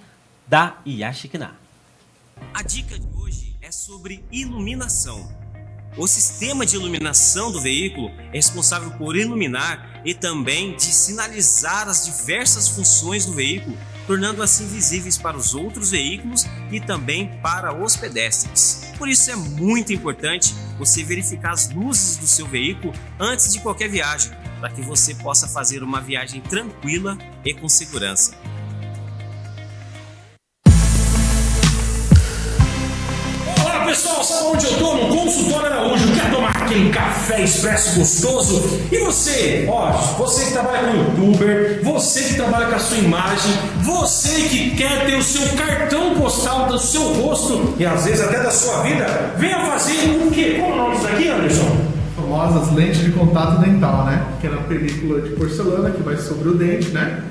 da Yashikiná. A dica de hoje é sobre iluminação. O sistema de iluminação do veículo é responsável por iluminar e também de sinalizar as diversas funções do veículo, tornando assim visíveis para os outros veículos e também para os pedestres. Por isso é muito importante você verificar as luzes do seu veículo antes de qualquer viagem, para que você possa fazer uma viagem tranquila e com segurança. Pessoal, sabe onde eu tô? No Consultório Araújo. Quer tomar aquele café expresso gostoso? E você? Você que trabalha com youtuber, você que trabalha com a sua imagem, você que quer ter o seu cartão postal do seu rosto e às vezes até da sua vida, venha fazer o quê? Como é o nome disso aqui, Anderson? Famosas lentes de contato dental, né? Que é na película de porcelana que vai sobre o dente, né?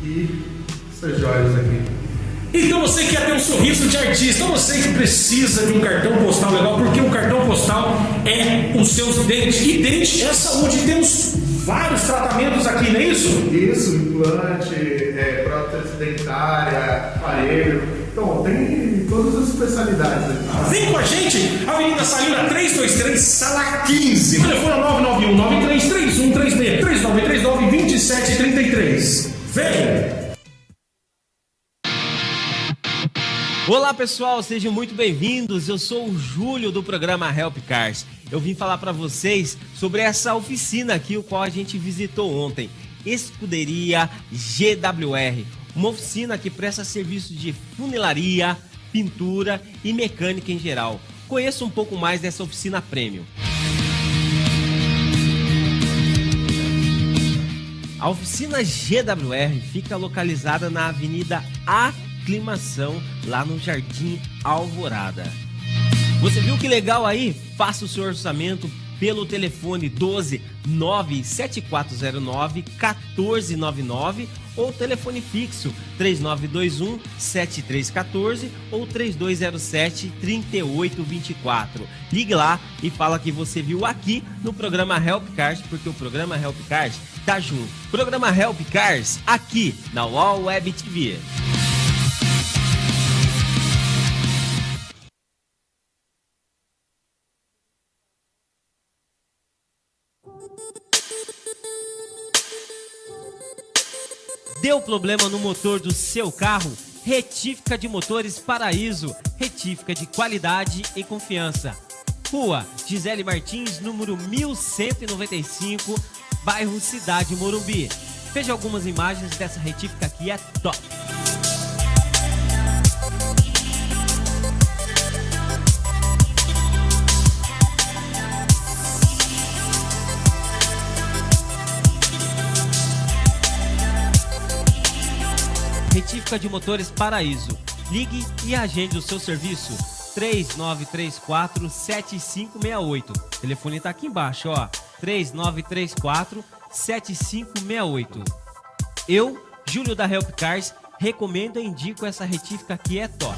E essas joias aqui. Então você quer ter um sorriso de artista, você que precisa de um cartão postal legal, porque o cartão postal é os seus dentes. E dente é saúde. Temos vários tratamentos aqui, não é isso? Isso, implante, prótese dentária, aparelho. Então, tem todas as especialidades aí. Vem com a gente, Avenida Salina 323, sala 15. Telefone 991-933136, 3939-2733. Vem! Olá pessoal, sejam muito bem-vindos. Eu sou o Júlio do programa Help Cars. Eu vim falar para vocês sobre essa oficina aqui, o qual a gente visitou ontem. Escuderia GWR, uma oficina que presta serviço de funilaria, pintura e mecânica em geral. Conheça um pouco mais dessa oficina premium. A oficina GWR fica localizada na Avenida Aclimação, lá no Jardim Alvorada. Você viu que legal aí? Faça o seu orçamento pelo telefone 12 97409 1499 ou telefone fixo 3921 7314 ou 3207 3824. Ligue lá e fala que você viu aqui no programa Help Cars, porque o programa Help Cars tá junto. Programa Help Cars aqui na UOL Web TV. Deu problema no motor do seu carro? Retífica de Motores Paraíso. Retífica de qualidade e confiança. Rua Gisele Martins, número 1195, bairro Cidade Morumbi. Veja algumas imagens dessa retífica aqui, é top. Retífica de Motores Paraíso. Ligue e agende o seu serviço 3934-7568. O telefone tá aqui embaixo, ó. 3934-7568. Eu, Júlio da Help Cars, recomendo e indico essa retífica que é top.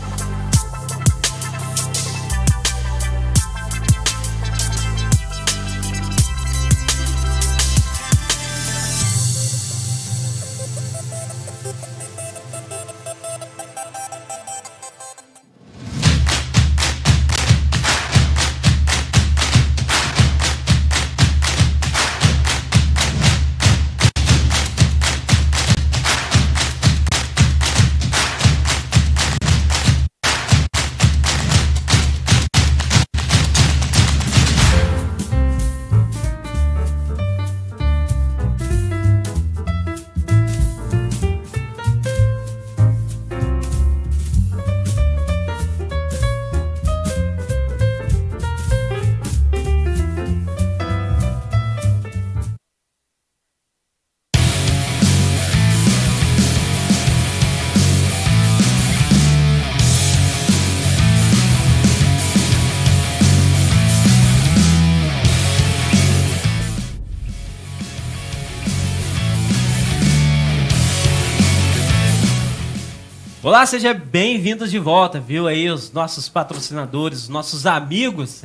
Olá, sejam bem-vindos de volta, viu aí os nossos patrocinadores, os nossos amigos,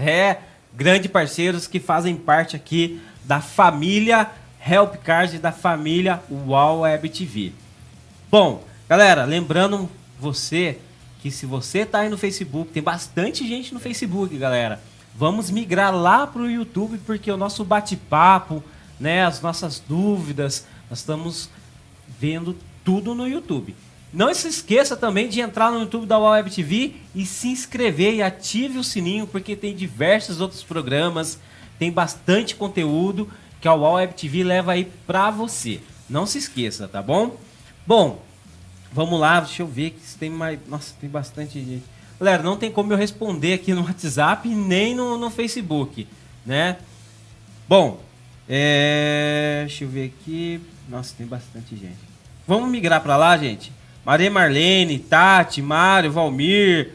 grandes parceiros que fazem parte aqui da família Help Cars e da família UOL Web TV. Bom, galera, lembrando você que se você tá aí no Facebook, tem bastante gente no Facebook, galera. Vamos migrar lá pro YouTube, porque o nosso bate-papo, né, as nossas dúvidas, nós estamos vendo tudo no YouTube. Não se esqueça também de entrar no YouTube da UOL Web TV e se inscrever e ative o sininho, porque tem diversos outros programas, tem bastante conteúdo que a UOL Web TV leva aí pra você. Não se esqueça, tá bom? Bom, vamos lá, deixa eu ver que tem mais... Nossa, tem bastante gente. Galera, não tem como eu responder aqui no WhatsApp nem no Facebook, né? Bom, deixa eu ver aqui. Nossa, tem bastante gente. Vamos migrar pra lá, gente? Maria Marlene, Tati, Mário, Valmir,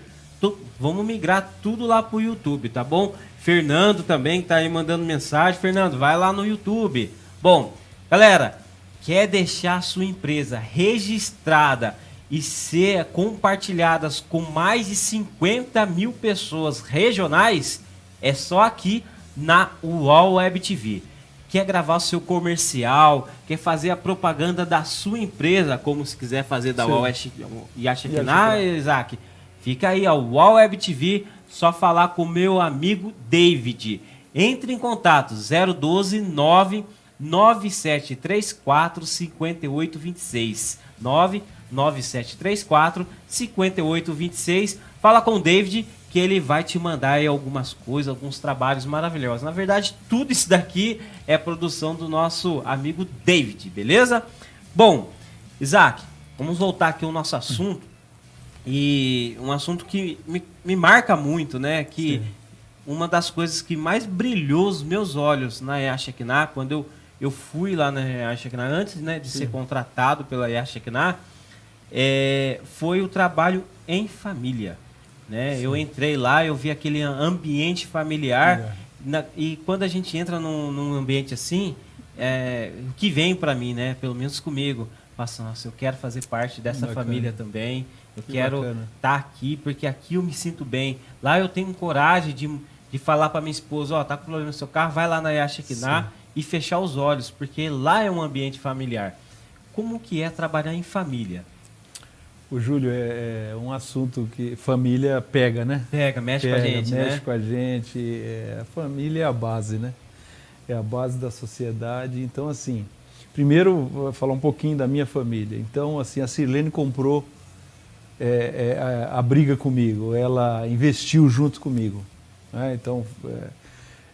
vamos migrar tudo lá pro YouTube, tá bom? Fernando também tá aí mandando mensagem. Fernando, vai lá no YouTube. Bom, galera, quer deixar a sua empresa registrada e ser compartilhadas com mais de 50 mil pessoas regionais, é só aqui na UOL Web TV. Quer gravar o seu comercial, quer fazer a propaganda da sua empresa, como se quiser fazer da UOL Yaxequina, Isaac? Fica aí, a UOL Web TV, só falar com o meu amigo David. Entre em contato, 012 99734 5826. 99734 5826. Fala com o David que ele vai te mandar aí algumas coisas, alguns trabalhos maravilhosos. Na verdade, tudo isso daqui é produção do nosso amigo David, beleza? Bom, Isaac, vamos voltar aqui ao nosso assunto. E um assunto que me marca muito, né? Que sim, uma das coisas que mais brilhou os meus olhos na Yaxequina, quando eu fui lá na Yaxequina, antes, né, de ser contratado pela Yaxequina, foi o trabalho em família. Né? Eu entrei lá, eu vi aquele ambiente familiar, e quando a gente entra num ambiente assim, o que vem para mim, né, pelo menos comigo, nossa, eu quero fazer parte dessa família também, eu quero estar aqui, porque aqui eu me sinto bem. Lá eu tenho coragem de falar para minha esposa, tá com problema no seu carro, vai lá na Yaxequina e fechar os olhos, porque lá é um ambiente familiar. Como que é trabalhar em família? O Júlio, é um assunto que família pega, né? Mexe com a gente, né? Mexe com a gente. A família é a base, né? É a base da sociedade. Então, assim, primeiro, vou falar um pouquinho da minha família. Então, assim, a Sirlene comprou a briga comigo. Ela investiu junto comigo. Né? Então,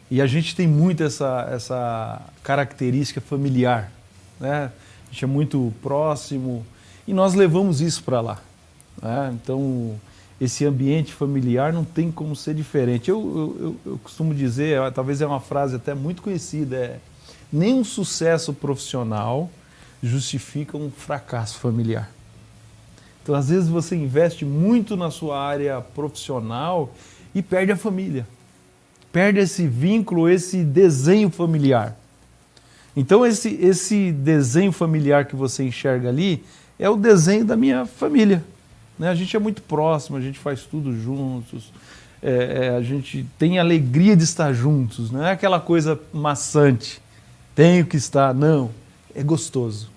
e a gente tem muito essa característica familiar, né? A gente é muito próximo. E nós levamos isso para lá. Né? Então, esse ambiente familiar não tem como ser diferente. Eu costumo dizer, talvez é uma frase até muito conhecida, nenhum sucesso profissional justifica um fracasso familiar. Então, às vezes você investe muito na sua área profissional e perde a família. Perde esse vínculo, esse desenho familiar. Então, esse desenho familiar que você enxerga ali é o desenho da minha família. Né? A gente é muito próximo, a gente faz tudo juntos, a gente tem alegria de estar juntos, não é aquela coisa maçante, tenho que estar, não, é gostoso,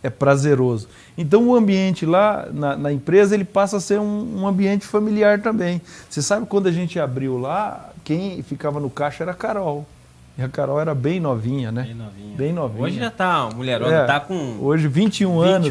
é prazeroso. Então o ambiente lá na empresa ele passa a ser um ambiente familiar também. Você sabe, quando a gente abriu lá, quem ficava no caixa era a Carol. E a Carol era bem novinha, né? Bem novinha. Hoje já tá, mulherona, tá com... Hoje 21 anos.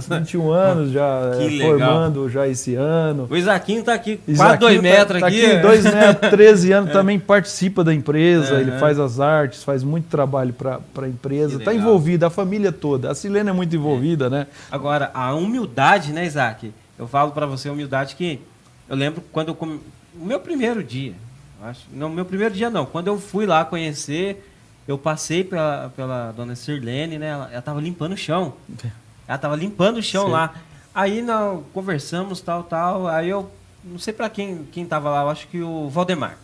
21 anos já formando já esse ano. O Isaquinho tá aqui, quase 2 metros aqui. Tá aqui 2 metros, 13 anos, também participa da empresa, ele faz as artes, faz muito trabalho para a empresa. Está envolvido, a família toda. A Silene é muito envolvida, né? Agora, a humildade, né, Isaac? Eu falo para você a humildade que... Eu lembro quando o meu primeiro dia... Não, meu primeiro dia não. Quando eu fui lá conhecer, eu passei pela dona Sirlene, né? Ela tava limpando o chão. Ela tava limpando o chão lá. Aí nós conversamos, tal. Aí eu não sei para quem tava lá, eu acho que o Valdemar.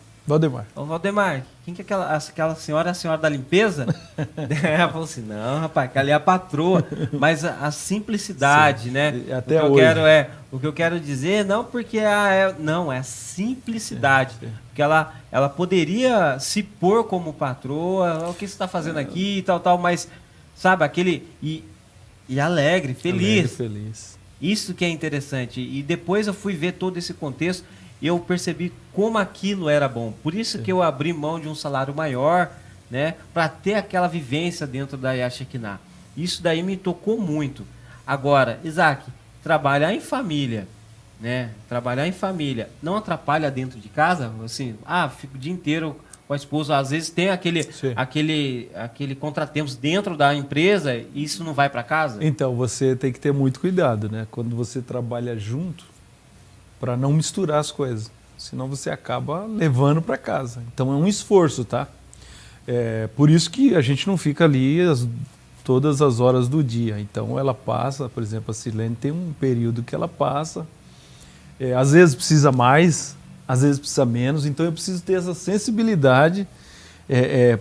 Ô Valdemar, quem que é aquela senhora? É a senhora da limpeza? Ela falou assim, não, rapaz, que ali é a patroa. Mas a simplicidade, né? Até hoje. O que eu quero dizer, não porque não, é a simplicidade. Porque ela poderia se pôr como patroa, o que você está fazendo aqui e tal, mas, sabe, aquele... E alegre, feliz. Isso que é interessante. E depois eu fui ver todo esse contexto e eu percebi como aquilo era bom. Por isso que eu abri mão de um salário maior, né, para ter aquela vivência dentro da Yaxequina. Isso daí me tocou muito. Agora, Isaac, trabalhar em família, né? Trabalhar em família não atrapalha dentro de casa? Assim, fico o dia inteiro com a esposa, às vezes tem aquele contratempos dentro da empresa e isso não vai para casa? Então, você tem que ter muito cuidado, né? Quando você trabalha junto, para não misturar as coisas, senão você acaba levando para casa. Então é um esforço, tá? Por isso que a gente não fica ali todas as horas do dia. Então ela passa, por exemplo, a Silene tem um período que ela passa, às vezes precisa mais, às vezes precisa menos, então eu preciso ter essa sensibilidade,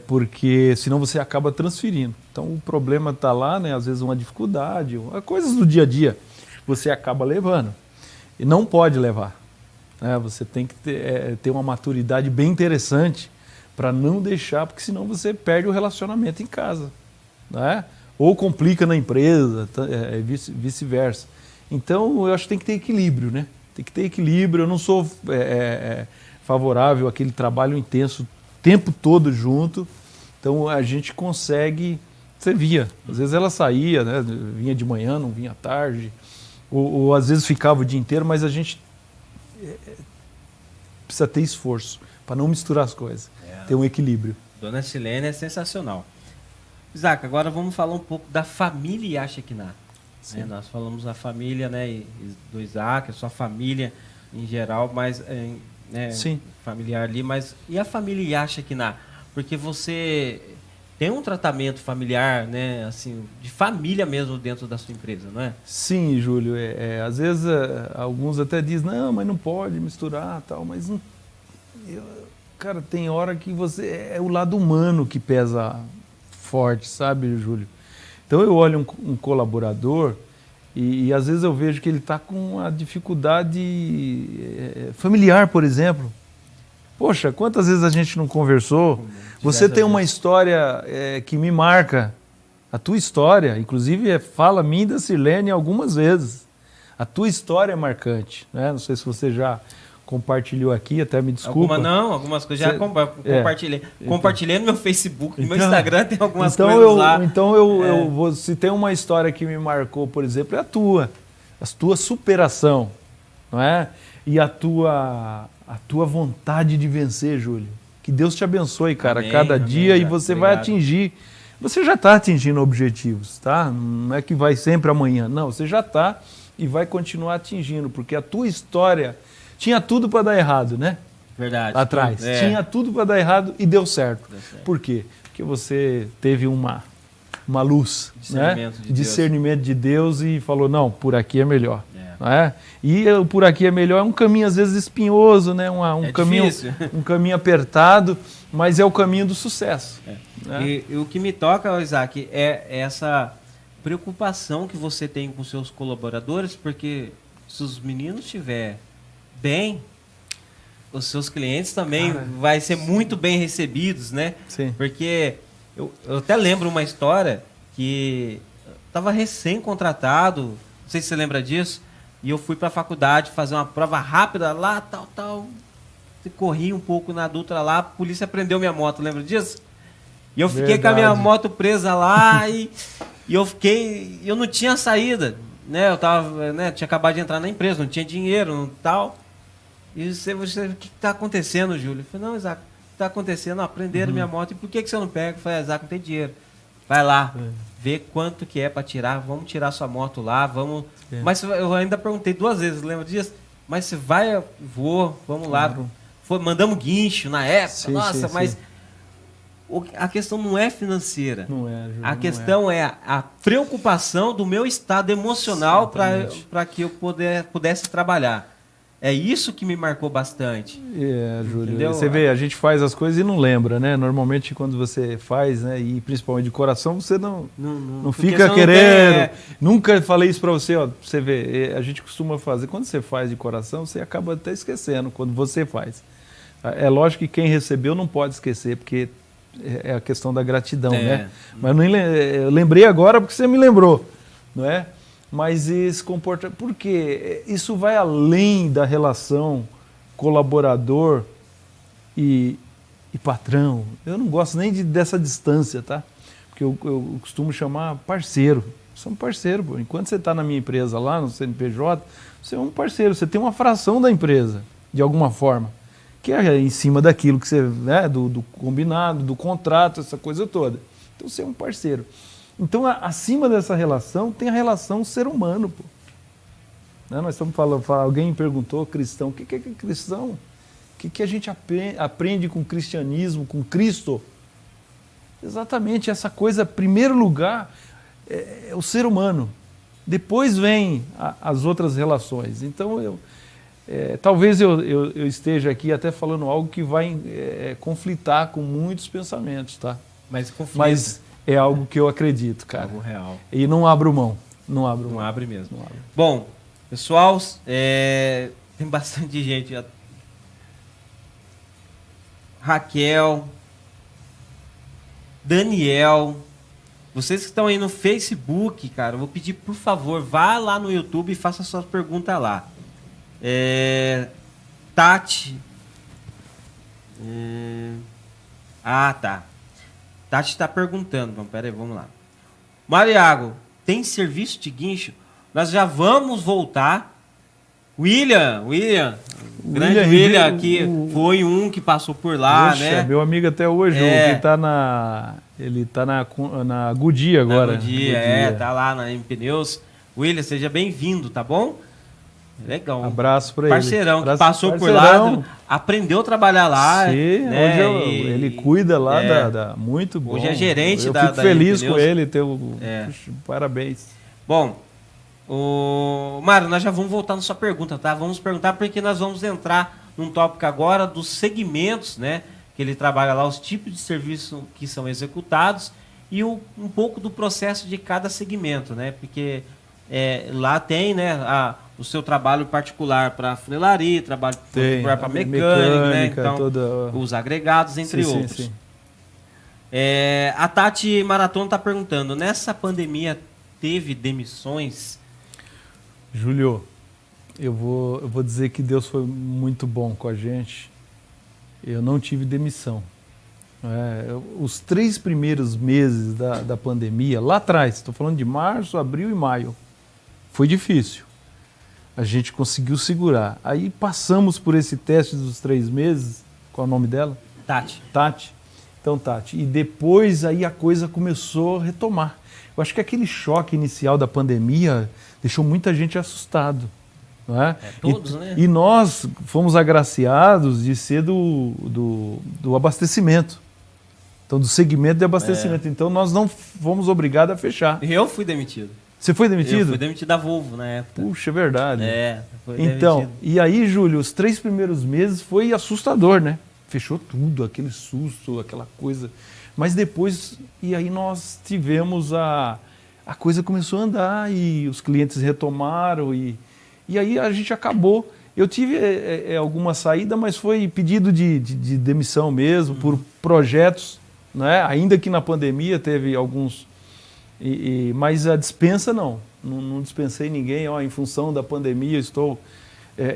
porque senão você acaba transferindo. Então o problema está lá, né? Às vezes uma dificuldade, coisas do dia a dia. você acaba levando. E não pode levar. Né? Você tem que ter uma maturidade bem interessante para não deixar, porque senão você perde o relacionamento em casa. Né? Ou complica na empresa, vice-versa. Então, eu acho que tem que ter equilíbrio, né? Tem que ter equilíbrio. Eu não sou favorável àquele trabalho intenso o tempo todo junto. Então, a gente consegue... Você via. Às vezes ela saía, né? Vinha de manhã, não vinha à tarde. Ou às vezes ficava o dia inteiro, mas a gente precisa ter esforço para não misturar as coisas. Ter um equilíbrio. Dona Silene é sensacional. Isaac, agora vamos falar um pouco da família Yachiquiná. Nós falamos da família, né, do Isaac, a sua família em geral, mas Sim. familiar ali, mas e a família Yachiquiná? Porque você tem um tratamento familiar, né, assim, de família mesmo dentro da sua empresa, não é? Sim, Júlio. Às vezes alguns até dizem, não, mas não pode misturar, tal, mas não, cara, tem hora que é o lado humano que pesa forte, sabe, Júlio? Então eu olho um colaborador e às vezes eu vejo que ele está com uma dificuldade familiar, por exemplo. Poxa, quantas vezes a gente não conversou? Você tem uma história que me marca, a tua história, inclusive fala a mim da Silene algumas vezes. A tua história é marcante, né? Não sei se você já compartilhou aqui, até me desculpa. Algumas coisas já compartilhei. Compartilhei no meu Facebook, no meu Instagram tem algumas então coisas lá. Então se tem uma história que me marcou, por exemplo, é a tua superação, não é? E a tua vontade de vencer, Júlio. Que Deus te abençoe, cara, amém, cada dia, e você vai obrigado. atingir. Você já está atingindo objetivos, tá? Não é que vai sempre amanhã, não. Você já está e vai continuar atingindo, porque a tua história tinha tudo para dar errado, né? Verdade. Lá atrás. Tinha tudo para dar errado e deu certo. Por quê? Porque você teve uma luz, discernimento de Deus e falou, não, por aqui é melhor. Não é? E por aqui é melhor, é um caminho às vezes espinhoso, né? um caminho apertado, mas é o caminho do sucesso. Né? E o que me toca, Isaac, é essa preocupação que você tem com seus colaboradores, porque se os meninos estiverem bem, os seus clientes também vai ser muito bem recebidos, né? Sim. Porque eu até lembro uma história que estava recém-contratado, não sei se você lembra disso, e eu fui para a faculdade fazer uma prova rápida lá, tal, corri um pouco na Dutra lá, a polícia prendeu minha moto, lembra disso? E eu fiquei com a minha moto presa lá e eu não tinha saída, né? Eu tava, né, tinha acabado de entrar na empresa, não tinha dinheiro, tal. E você, o que está acontecendo, Júlio? Eu falei, não, Isaac, o que está acontecendo? Não, prenderam minha moto, e por que você não pega? Eu falei, Isaac, não tem dinheiro. Vai lá, vê quanto que é para tirar, vamos tirar sua moto lá, vamos... Mas eu ainda perguntei 2 vezes, lembra disso? Mas você vai, vou, vamos lá. Mandamos guincho na época, mas a questão não é financeira. Não é, Júlio, a questão é a preocupação do meu estado emocional para que eu pudesse trabalhar. É isso que me marcou bastante. Júlio. Entendeu? Você vê, a gente faz as coisas e não lembra, né? Normalmente quando você faz, né, e principalmente de coração, você não fica querendo. Nunca falei isso para você, ó. Você vê, a gente costuma fazer. Quando você faz de coração, você acaba até esquecendo quando você faz. É lógico que quem recebeu não pode esquecer, porque é a questão da gratidão, né? Mas eu lembrei agora porque você me lembrou, não é? Mas esse comportamento... Porque isso vai além da relação colaborador e patrão. Eu não gosto nem dessa distância, tá? Porque eu costumo chamar parceiro. Você é um parceiro, pô. Enquanto você está na minha empresa lá, no CNPJ, você é um parceiro. Você tem uma fração da empresa, de alguma forma. Que é em cima daquilo que você... né, do combinado, do contrato, essa coisa toda. Então você é um parceiro. Então, acima dessa relação, tem a relação ser humano, pô. Né? Nós estamos falando, alguém perguntou, cristão, o que é cristão? O que a gente aprende com o cristianismo, com Cristo? Exatamente essa coisa, em primeiro lugar, é o ser humano. Depois vem as outras relações. Então, talvez eu esteja aqui até falando algo que vai conflitar com muitos pensamentos, tá? Mas conflito. Mas é algo que eu acredito, cara. Algo real. E não abro mão. Não abre Não mão. abre mesmo. Não abre. Bom, pessoal, tem bastante gente. Raquel, Daniel, vocês que estão aí no Facebook, cara, eu vou pedir, por favor, vá lá no YouTube e faça suas perguntas lá. Tati. Tá. Tati está perguntando. Bom, pera aí, vamos lá. Mariago, tem serviço de guincho? Nós já vamos voltar. William, grande William, aqui foi um que passou por lá, Poxa, né? meu amigo até hoje, que ele tá na Goodyear agora. Goodyear, tá lá na M-Pneus. William, seja bem-vindo, tá bom? Legal. Abraço pra ele. Parceirão que passou por lá, aprendeu a trabalhar lá. Sim, né? Ele cuida lá muito bom. Hoje é gerente Eu da fico feliz M-Pneus. com ele. Puxa, parabéns. Bom, Mário, nós já vamos voltar na sua pergunta, tá? Vamos perguntar porque nós vamos entrar num tópico agora dos segmentos, né? Que ele trabalha lá, os tipos de serviço que são executados e um pouco do processo de cada segmento, né? Porque lá tem, né, o seu trabalho particular para funilaria, trabalho particular para mecânica, né? Então, os agregados, entre outros. Sim. A Tati Maratona está perguntando, nessa pandemia teve demissões? Júlio, eu vou dizer que Deus foi muito bom com a gente. Eu não tive demissão. Os 3 primeiros meses da pandemia, lá atrás, estou falando de março, abril e maio, foi difícil. A gente conseguiu segurar. Aí passamos por esse teste dos 3 meses. Qual é o nome dela? Tati. Então, Tati. E depois aí a coisa começou a retomar. Eu acho que aquele choque inicial da pandemia deixou muita gente assustado. Não é? Todos, né? E nós fomos agraciados de ser do abastecimento. Então, do segmento de abastecimento. Então, nós não fomos obrigados a fechar. Eu fui demitido. Você foi demitido? Eu fui demitido da Volvo na época. Puxa, é verdade. Foi então, demitido. E aí, Júlio, os 3 primeiros meses foi assustador, né? Fechou tudo, aquele susto, aquela coisa. Mas depois, e aí nós tivemos a coisa começou a andar e os clientes retomaram e aí a gente acabou. Eu tive alguma saída, mas foi pedido de demissão mesmo, por projetos, né? Ainda que na pandemia teve alguns, mas a dispensa não dispensei ninguém, em função da pandemia estou...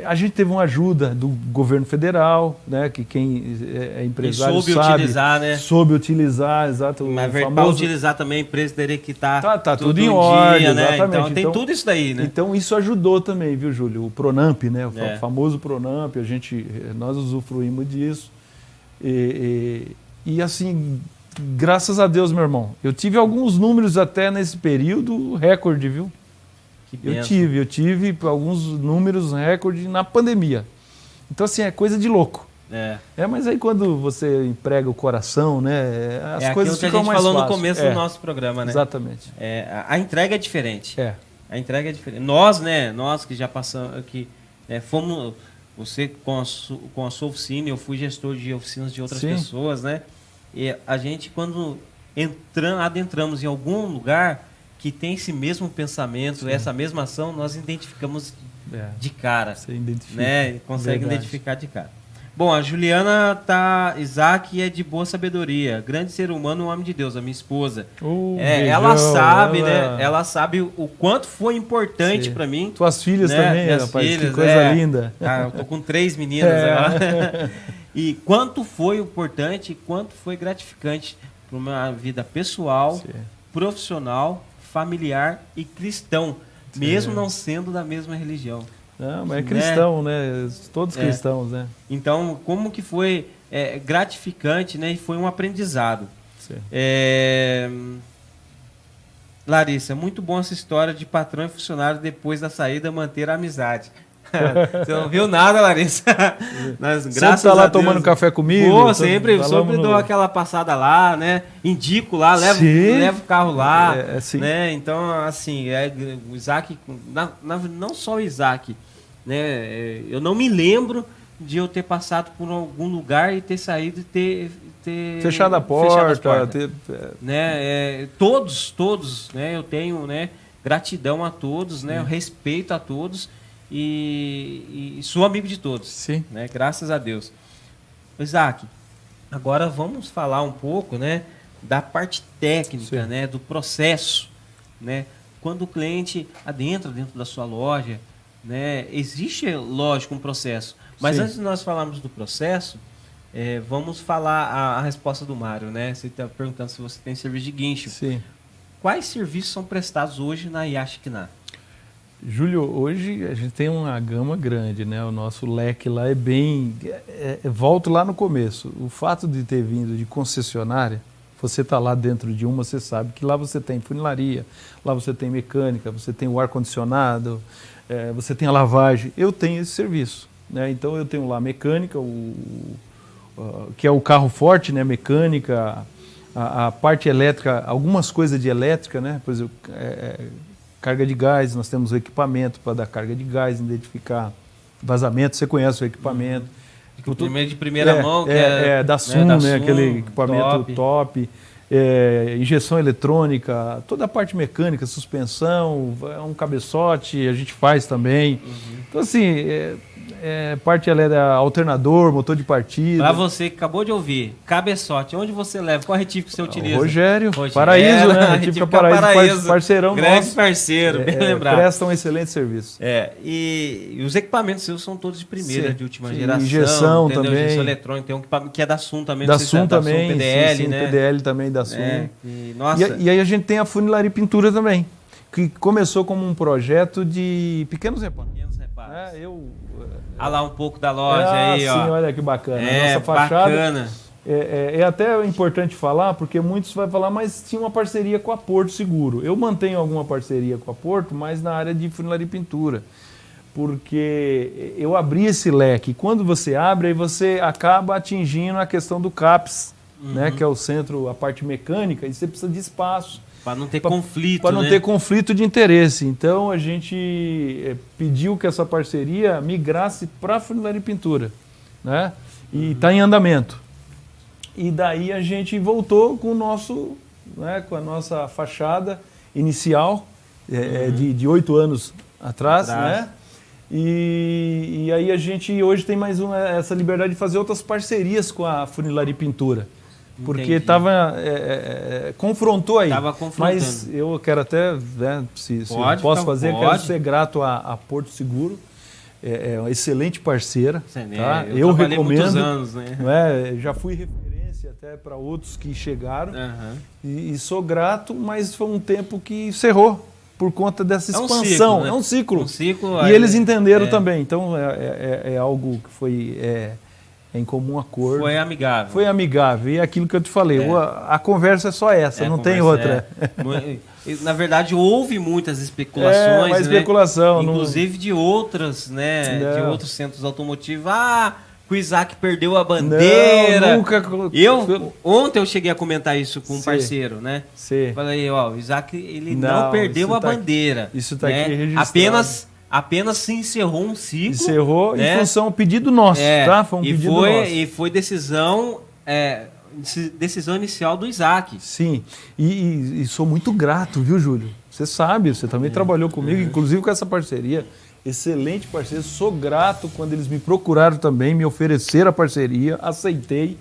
a gente teve uma ajuda do governo federal, né, que quem é empresário soube sabe, utilizar, né? Soube utilizar, exato. Mas para utilizar também a empresa teria que estar tá tudo em ordem, dia, né? exatamente. Então tem tudo isso daí, né? Então isso ajudou também, viu, Júlio? O Pronamp, né? O É. famoso Pronamp, nós usufruímos disso. E assim, graças a Deus, meu irmão, eu tive alguns números até nesse período recorde, viu? Que Eu benção. tive alguns números recorde na pandemia. Então, assim, é coisa de louco. Mas aí quando você emprega o coração, né, as coisas aquilo que ficam a gente mais falou fáceis. no começo do nosso programa, né? Exatamente. A entrega é diferente. A entrega é diferente. Nós, né, nós que já passamos, fomos, você com a sua oficina, eu fui gestor de oficinas de outras Sim. pessoas, né? E a gente, quando adentramos em algum lugar que tem esse mesmo pensamento, Sim. essa mesma ação, nós identificamos de cara. Você identifica. Né? Consegue Verdade. identificar de cara. Bom, a Juliana Isaac é de boa sabedoria, grande ser humano, um homem de Deus, a minha esposa. Ela beijão, sabe, né? Ela sabe o quanto foi importante Sim. para mim. Tuas filhas né? também, Minhas rapaz, filhas, que coisa linda. Eu tô com 3 meninas agora. E quanto foi importante e quanto foi gratificante para uma vida pessoal, Sim. profissional, familiar e cristão, mesmo não sendo da mesma religião. Não, mas é cristão, né? Todos cristãos, né? Então, como que foi gratificante, né? E foi um aprendizado. Sim. Larissa, muito bom essa história de patrão e funcionário depois da saída manter a amizade. Você não viu nada, Larissa? Mas, graças sempre tá lá a Deus, tomando café comigo. Pô, sempre falamos dou aquela passada lá, né? Indico lá, levo o carro lá. Sim. Né? Então, assim, o Isaac, não só o Isaac, né? Eu não me lembro de eu ter passado por algum lugar e ter saído e ter fechado a porta. né? Todos, né? Eu tenho, né? gratidão a todos, né? Respeito a todos e sou amigo de todos. Sim. Né? Graças a Deus. Isaac, agora vamos falar um pouco, né, da parte técnica, né, do processo, né? Quando o cliente adentra dentro da sua loja, né, existe, lógico, um processo. Mas Sim. antes de nós falarmos do processo, vamos falar a resposta do Mário, né? Você está perguntando se você tem serviço de guincho. Sim. Quais serviços são prestados hoje na Yashikiná? Júlio, hoje a gente tem uma gama grande, né? O nosso leque lá é bem... volto lá no começo. O fato de ter vindo de concessionária, você está lá dentro de uma, você sabe que lá você tem funilaria, lá você tem mecânica, você tem o ar-condicionado, você tem a lavagem. Eu tenho esse serviço, né? Então eu tenho lá a mecânica, que é o carro forte, né? Mecânica, a parte elétrica, algumas coisas de elétrica, né? Por exemplo, carga de gás, nós temos o equipamento para dar carga de gás, identificar vazamento, você conhece o equipamento. De primeira mão, que da Sun, né? Aquele equipamento top. Injeção eletrônica, toda a parte mecânica, suspensão, um cabeçote, a gente faz também. Então, assim, parte alternador, motor de partida. Para você que acabou de ouvir, cabeçote, onde você leva? Qual retífico você utiliza? Rogério, Paraíso, né? Retífica Paraíso, parceirão grande nosso. parceiro, bem lembrado. Presta um excelente serviço. E os equipamentos seus são todos de primeira, de última geração. Injeção também. Injeção eletrônica, tem um equipamento que é da Sun também. Da Sun também, PDL, sim, né? PDL também da Sun. Nossa. E aí a gente tem a funilaria e pintura também, que começou como um projeto de pequenos reparos. Olha lá um pouco da loja aí, ó. Sim, olha que bacana. A nossa fachada. Bacana. É até importante falar, porque muitos vão falar, mas tinha uma parceria com a Porto Seguro. Eu mantenho alguma parceria com a Porto, mas na área de funilaria e pintura. Porque eu abri esse leque. Quando você abre, aí você acaba atingindo a questão do CAPS, né, que é o centro, a parte mecânica, e você precisa de espaço. Para não ter conflito, Para não ter conflito de interesse. Então, a gente pediu que essa parceria migrasse para a funilaria e pintura, né? E está em andamento. E daí a gente voltou com o nosso, né, com a nossa fachada inicial, de 8 anos atrás, né? E aí a gente hoje tem mais essa liberdade de fazer outras parcerias com a funilaria e pintura. Porque estava confrontou aí. Tava confrontando. Mas eu quero até, né, se eu posso fazer, quero ser grato a Porto Seguro. É uma excelente parceira. Tá? Eu recomendo. Muitos anos, né? Já fui referência até para outros que chegaram. E sou grato, mas foi um tempo que encerrou por conta dessa expansão. É um ciclo. E eles entenderam também. Então é algo que foi... em comum acordo. Foi amigável. Foi amigável. E é aquilo que eu te falei, a conversa é só essa, não tem outra. Na verdade, houve muitas especulações. Uma especulação. Né? Inclusive de outras, né? De outros centros automotivos. Que o Isaac perdeu a bandeira. Não, nunca... Ontem eu cheguei a comentar isso com um parceiro, né? Falei, o Isaac, ele não perdeu a bandeira. Isso está aqui registrado. Apenas se encerrou um ciclo. Encerrou, né? Em função do pedido nosso, tá? Foi um pedido nosso. E foi decisão inicial do Isaac. Sim, e sou muito grato, viu, Júlio? Você sabe, você também trabalhou comigo, inclusive com essa parceria. Excelente parceria, sou grato quando eles me procuraram também, me ofereceram a parceria, aceitei.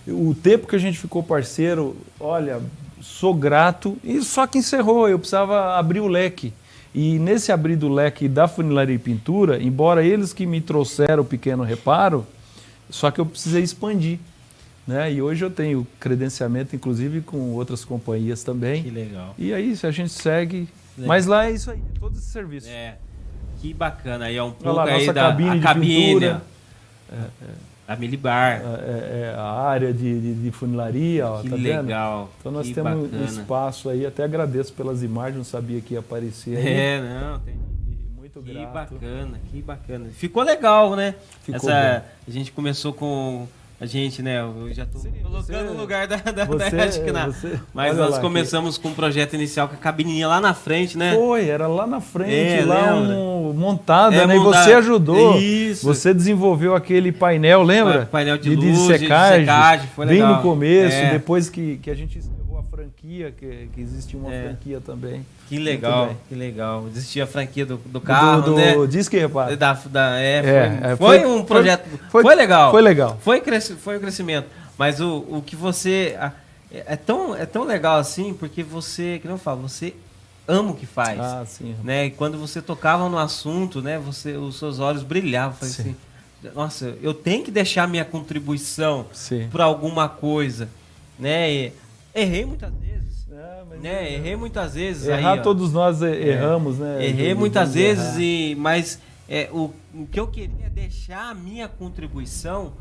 O tempo que a gente ficou parceiro, olha, sou grato. E só que encerrou, eu precisava abrir o leque. E nesse abrir do leque da funilaria e pintura, embora eles que me trouxeram o pequeno reparo, só que eu precisei expandir. Né? E hoje eu tenho credenciamento, inclusive, com outras companhias também. Que legal. E aí, a gente segue. Mas lá é isso aí, todos esses serviços. Que bacana. Aí é um pouco lá, aí nossa da cabine de pintura. A Milibar. A área de funilaria, ó, que tá legal. Vendo? Então nós temos um espaço aí, até agradeço pelas imagens, não sabia que ia aparecer aí. Muito grato. Que bacana. Ficou legal, né? Ficou a gente começou com... A gente, né? Eu já tô colocando no lugar da Yashikiná. Mas nós começamos com um projeto inicial com a cabininha lá na frente, né? Era lá na frente, montada, né? E você ajudou. Isso. Você desenvolveu aquele painel, lembra? Painel de luz, de secagem, foi legal. Bem no começo, depois que a gente encerrou a franquia franquia, que existia uma franquia também. Que legal, que legal. Existia a franquia do carro, né? Disque Reparo. Foi um projeto, foi legal. Foi legal. Foi o crescimento. Mas o que você... É tão legal assim, porque você, que não fala, você ama o que faz. Ah, sim. Né? E quando você tocava no assunto, né, os seus olhos brilhavam. Falei assim, nossa, eu tenho que deixar minha contribuição para alguma coisa. Né? E errei muitas vezes. Né? Errei muitas vezes. Errar, aí, todos nós erramos, né? Errei muitas vezes, mas o que eu queria é deixar a minha contribuição.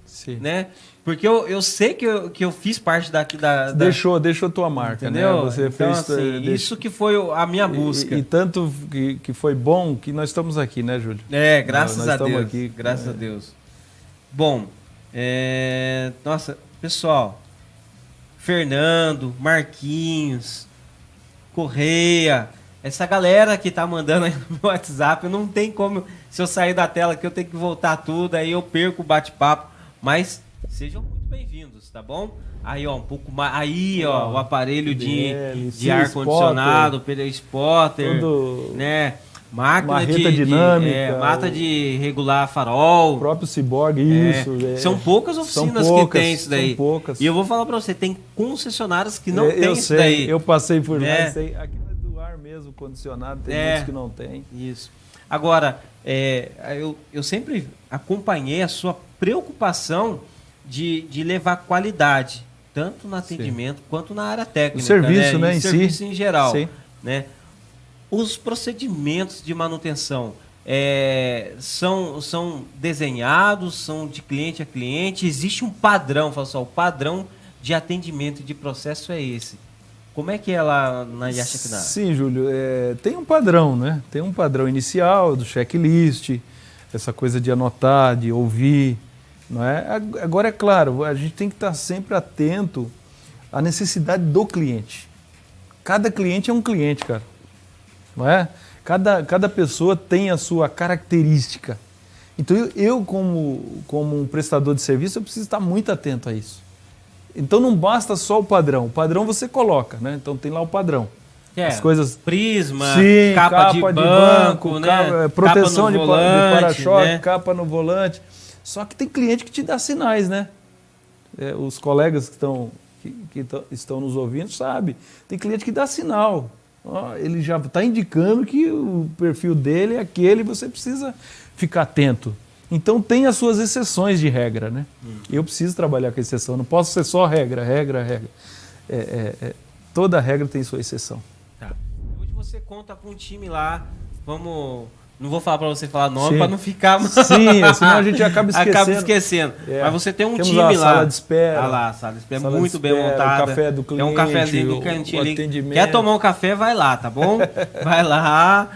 Sim. Né? Porque eu sei que eu fiz parte da... Deixou tua marca, entendeu? Né? Você então, fez, assim, isso que foi a minha busca. E tanto que foi bom que nós estamos aqui, né, Júlio? Graças a Deus. Aqui, graças a Deus. Bom, nossa, pessoal, Fernando, Marquinhos, Correia, essa galera que tá mandando aí no meu WhatsApp, não tem como, se eu sair da tela aqui, eu tenho que voltar tudo, aí eu perco o bate-papo. Mas sejam muito bem-vindos, tá bom? Aí, ó, um pouco mais. Aí, ó, o aparelho de ar-condicionado, pneu spotter, né? Máquina dinâmica, de regular farol. O próprio Cyborg, isso. São poucas oficinas que tem isso daí. São poucas. E eu vou falar pra você, tem concessionárias que não tem isso daí. Eu passei por lá, sei. Aqui do ar mesmo, condicionado, tem muitos que não tem. Isso. Agora, eu sempre acompanhei a sua preocupação de levar qualidade, tanto no atendimento quanto na área técnica. O serviço, né? Em serviço em geral. Sim. Né? Os procedimentos de manutenção são desenhados, são de cliente a cliente, existe um padrão, fala só, o padrão de atendimento e de processo é esse. Como é que é lá na Yaxaquinara? Sim, Júlio, tem um padrão, né? Tem um padrão inicial do checklist, essa coisa de anotar, de ouvir, não é? Agora, é claro, a gente tem que estar sempre atento à necessidade do cliente. Cada cliente é um cliente, cara, não é? Cada pessoa tem a sua característica. Então, eu como um prestador de serviço, eu preciso estar muito atento a isso. Então não basta só o padrão. O padrão você coloca, né? Então tem lá o padrão. As coisas... Prisma, sim, capa de banco, né? Proteção capa de para-choque, né? capa no volante. Só que tem cliente que te dá sinais, né? Os colegas que estão nos ouvindo sabem. Tem cliente que dá sinal. Ele já está indicando que o perfil dele é aquele e você precisa ficar atento. Então tem as suas exceções de regra, né? Eu preciso trabalhar com exceção, não posso ser só regra. Toda regra tem sua exceção. Tá. Hoje você conta com um time lá, não vou falar para você falar nome para não ficar... Sim, senão a gente acaba esquecendo. Mas você tem um Temos time lá. Sala de espera. A sala de espera muito bem montada. O café do cliente, tem um cafezinho no cantinho ali. Atendimento. Quer tomar um café, vai lá, tá bom? Vai lá,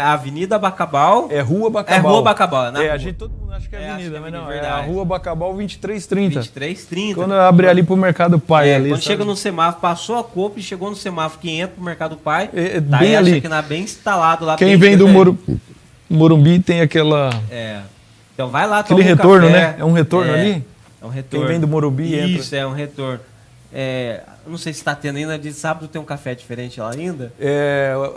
Avenida Bacabal. É Rua Bacabal. A gente todo mundo acha que é avenida, mas não, verdade. É a Rua Bacabal 2330. 2330. Quando abre ali pro Mercado Pai ali. Quando chega no semáforo, passou a Copa e chegou no semáforo que entra pro Mercado Pai, tá bem ali. Bem instalado lá. Quem vem do Morumbi tem aquela... Então vai lá, aquele retorno, né? É um retorno ali? É um retorno. Quem vem do Morumbi entra. Isso, é um retorno. Não sei se está tendo ainda, de sábado tem um café diferente lá ainda?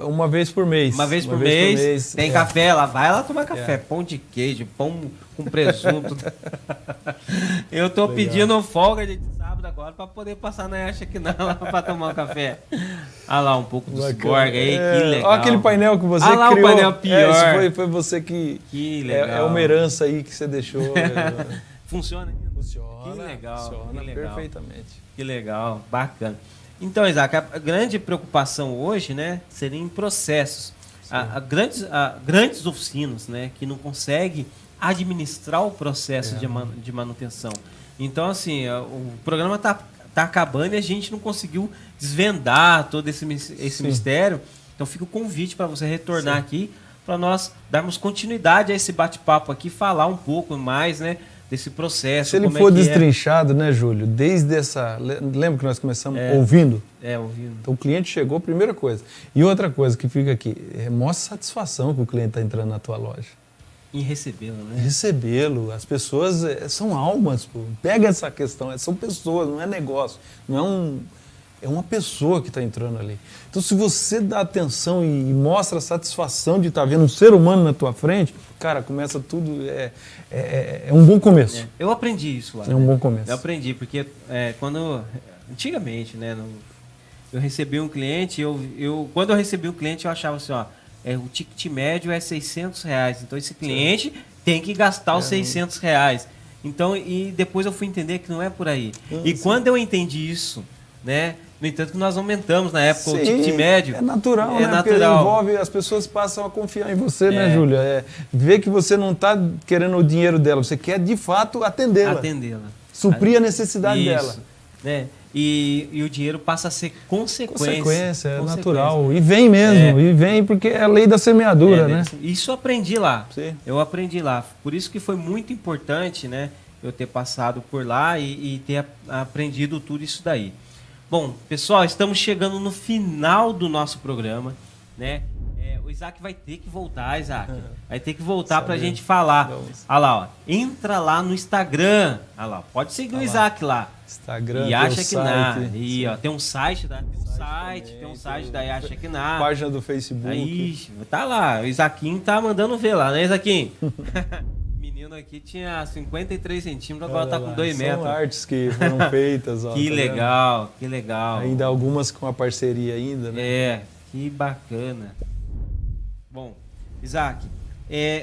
Uma vez por mês. Uma vez por mês. Tem café lá, vai lá tomar café. Pão de queijo, pão com presunto. Eu tô pedindo folga de sábado agora para poder passar na Yaxaquinara lá para tomar um café. Olha lá um pouco do Cyborg aí, que legal. Olha aquele painel que você criou. Olha lá o painel pior. Isso foi você que legal. É uma herança aí que você deixou. Funciona ainda? Funciona. Que legal. Funciona que legal. Perfeitamente. Que legal, bacana. Então, Isaac, a grande preocupação hoje, né, seria em processos. Grandes oficinas, né, que não conseguem administrar o processo de manutenção. Então, assim, o programa tá acabando e a gente não conseguiu desvendar todo esse mistério. Então, fica o convite para você retornar aqui, para nós darmos continuidade a esse bate-papo aqui, falar um pouco mais, né, desse processo. Se ele for destrinchado, né, Júlio, desde essa... Lembra que nós começamos ouvindo? Ouvindo. Então o cliente chegou, primeira coisa. E outra coisa que fica aqui, mostra satisfação que o cliente está entrando na tua loja. Em recebê-lo, né? Recebê-lo. As pessoas são almas, pô. Pega essa questão, são pessoas, não é negócio. Não é uma pessoa que está entrando ali. Então, se você dá atenção e mostra a satisfação de estar vendo um ser humano na tua frente, cara, começa tudo, é um bom começo. Eu aprendi isso lá. É um bom começo. Eu aprendi, porque antigamente, né, eu recebi um cliente, quando eu recebi um cliente, eu achava assim, ó, o ticket médio é R$600, então esse cliente tem que gastar os R$600. Então, e depois eu fui entender que não é por aí. E quando eu entendi isso, né, no entanto que nós aumentamos na época o ticket médio. É natural, né? Natural. Porque envolve, as pessoas passam a confiar em você, né, Júlia? Ver que você não está querendo o dinheiro dela, você quer de fato atendê-la. Suprir a necessidade dela. Né? E o dinheiro passa a ser consequência, é natural. E vem mesmo, e vem porque é a lei da semeadura, né? Isso eu aprendi lá. Sim. Eu aprendi lá. Por isso que foi muito importante, né, eu ter passado por lá e ter aprendido tudo isso daí. Bom, pessoal, estamos chegando no final do nosso programa, né? O Isaac vai ter que voltar, Isaac. Vai ter que voltar pra gente falar. Olha lá, ó. Entra lá no Instagram. Olha lá, pode seguir o Isaac lá. Instagram, Yashakna. E ó, tem um site, tem um site da Yashakna. Página do Facebook. Aí, tá lá. O Isaquinho tá mandando ver lá, né, Isaquinho? Menino aqui tinha 53 centímetros, agora tá com 2 metros. São artes que foram feitas. Ó, que legal, que legal. Ainda algumas com a parceria ainda, né? Que bacana. Bom, Isaac,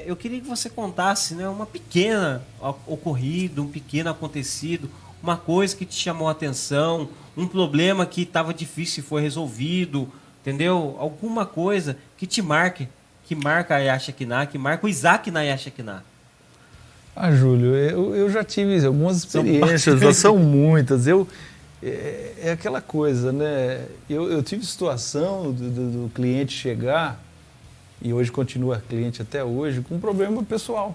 eu queria que você contasse, né, uma pequena ocorrido, um pequeno acontecido, uma coisa que te chamou a atenção, um problema que estava difícil e foi resolvido, entendeu? Alguma coisa que te marque, que marca a Yashakna, que marca o Isaac na Yashakna. Júlio, eu já tive algumas experiências, são muitas. É aquela coisa, né? Eu tive situação do cliente chegar, e hoje continua cliente até hoje, com um problema pessoal.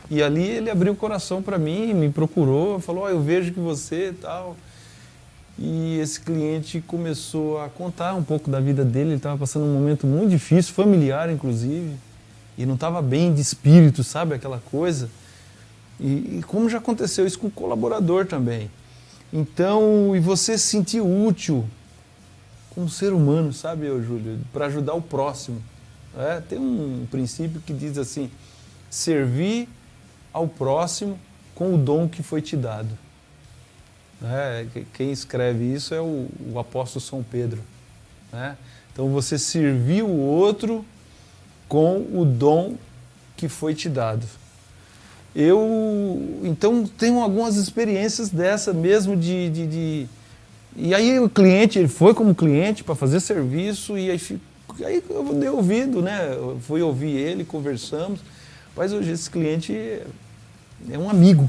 E ali ele abriu o coração para mim, me procurou, falou, eu vejo que você e tal. E esse cliente começou a contar um pouco da vida dele, ele estava passando um momento muito difícil, familiar inclusive, e não estava bem de espírito, sabe, aquela coisa. E como já aconteceu isso com o colaborador também. Então, e você se sentir útil como ser humano, sabe, Júlio, para ajudar o próximo. Tem um princípio que diz assim, servir ao próximo com o dom que foi te dado. Quem escreve isso é o apóstolo São Pedro. Então, você servir o outro com o dom que foi te dado. Então, tenho algumas experiências dessa mesmo E aí o cliente, ele foi como cliente para fazer serviço e aí eu dei ouvido, né? Eu fui ouvir ele, conversamos. Mas hoje esse cliente é um amigo.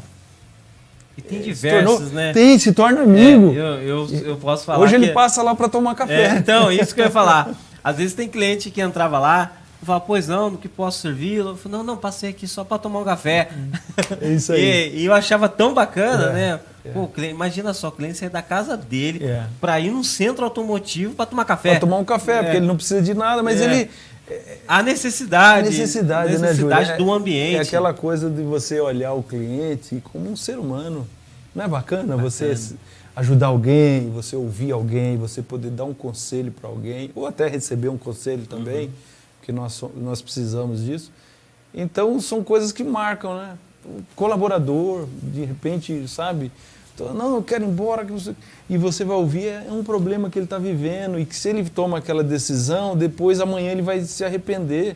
E tem diversos, né? Se torna amigo. Eu posso falar. Hoje ele passa lá para tomar café. Então, isso que eu ia falar. Às vezes tem cliente que entrava lá, eu falava, pois não, no que posso servi-lo? Eu falei, não, passei aqui só para tomar um café. É isso aí. E eu achava tão bacana, né? Pô, imagina só, o cliente sair da casa dele para ir num centro automotivo para tomar café. Para tomar um café, porque ele não precisa de nada, mas ele... A necessidade, né, Júlio? do ambiente. É aquela coisa de você olhar o cliente como um ser humano. Não é bacana você ajudar alguém, você ouvir alguém, você poder dar um conselho para alguém, ou até receber um conselho também, porque nós precisamos disso. Então, são coisas que marcam, né? O colaborador, de repente, sabe? Não, eu quero ir embora. E você vai ouvir, é um problema que ele está vivendo, e que se ele toma aquela decisão, depois, amanhã, ele vai se arrepender,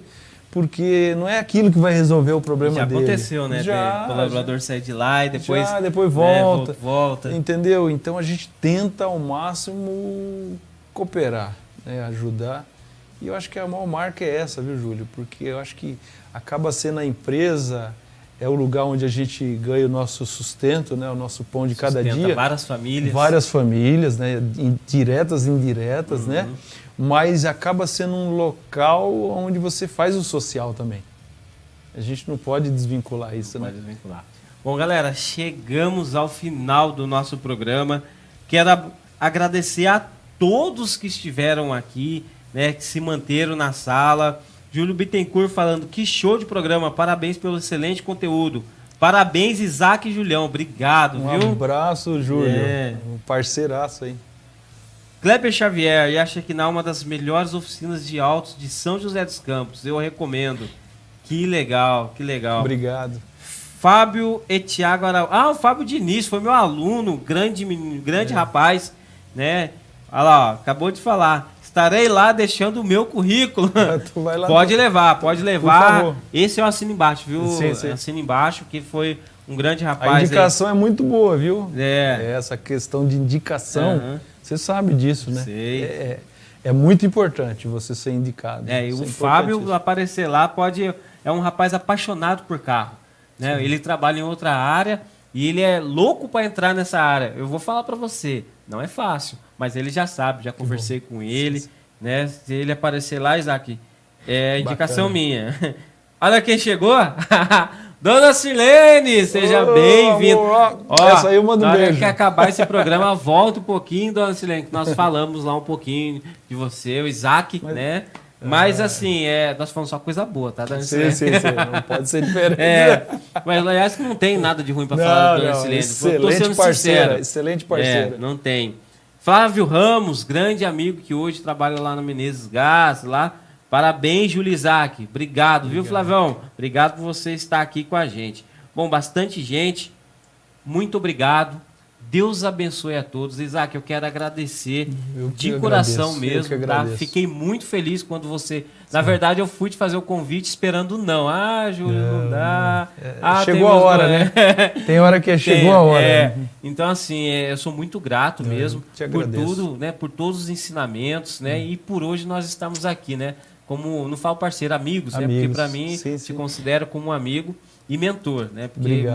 porque não é aquilo que vai resolver o problema dele. Já aconteceu, né? O colaborador sair de lá e depois... depois volta. Volta. Entendeu? Então, a gente tenta, ao máximo, cooperar, né? Ajudar. E eu acho que a maior marca é essa, viu, Júlio? Porque eu acho que acaba sendo a empresa... É o lugar onde a gente ganha o nosso sustento, né? O nosso pão de cada dia. Várias famílias. Várias famílias, né? Diretas e indiretas, né? Mas acaba sendo um local onde você faz o social também. A gente não pode desvincular isso, né? Pode desvincular. Bom, galera, chegamos ao final do nosso programa. Quero agradecer a todos que estiveram aqui, né? Que se manteram na sala. Júlio Bittencourt falando, que show de programa, parabéns pelo excelente conteúdo. Parabéns, Isaac e Julião, obrigado, viu? Um abraço, Júlio, um parceiraço aí. Kleber Xavier e acha que não é uma das melhores oficinas de autos de São José dos Campos. Eu recomendo. Que legal, que legal. Obrigado. Fábio e Thiago Araújo. O Fábio Diniz foi meu aluno, grande rapaz, né? Olha lá, ó, acabou de falar. Estarei lá deixando o meu currículo. Tu vai lá pode levar. Por favor. Esse é o assino embaixo, viu? Sim. Assino embaixo, que foi um grande rapaz. A indicação é muito boa, viu? É. Essa questão de indicação, você sabe disso, né? Sei. É muito importante você ser indicado. E Isso o Fábio aparecer lá é um rapaz apaixonado por carro. Né? Ele trabalha em outra área e ele é louco para entrar nessa área. Eu vou falar para você, não é fácil, mas ele já sabe, já conversei com ele. Né? Se ele aparecer lá, Isaac, é indicação minha. Olha quem chegou! Dona Silene, seja bem-vinda. Essa aí eu mando um beijo. Que acabar esse programa, volta um pouquinho, Dona Silene, que nós falamos lá um pouquinho de você, o Isaac, né? Mas assim, nós falamos só coisa boa, tá, Dona Silene? Sim, não pode ser diferente. Mas aliás, não tem nada de ruim para falar da Dona Silene. Excelente parceira, excelente parceira. Não tem. Flávio Ramos, grande amigo que hoje trabalha lá no Menezes Gás, lá. Parabéns, Júlio Isaac. Obrigado, viu, Flavião? Obrigado por você estar aqui com a gente. Bom, bastante gente. Muito obrigado. Deus abençoe a todos. Isaac, eu quero agradecer de coração mesmo. Tá? Fiquei muito feliz quando você... Na verdade, eu fui te fazer o convite esperando não. Júlio, não dá. Chegou a hora, né? Tem hora que chegou a hora. Então, assim, eu sou muito grato mesmo por tudo, né? Por todos os ensinamentos, né? E por hoje nós estamos aqui, né? Como, não falo parceiro, amigos, né? Porque para mim, te considero como um amigo e mentor, né? Porque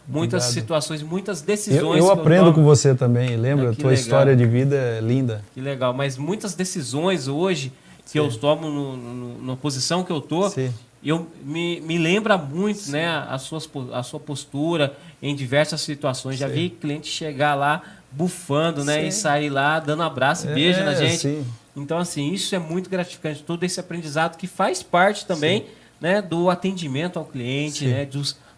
muitas situações, muitas decisões... Eu aprendo com você também, lembra? A tua história de vida é linda. Que legal, mas muitas decisões hoje que eu tomo na posição que eu tô, eu me lembra muito, né? A sua postura em diversas situações. Já vi cliente chegar lá bufando, né? E sair lá dando abraço e beijo na gente. Então, assim, isso é muito gratificante, todo esse aprendizado que faz parte também, né, do atendimento ao cliente, né,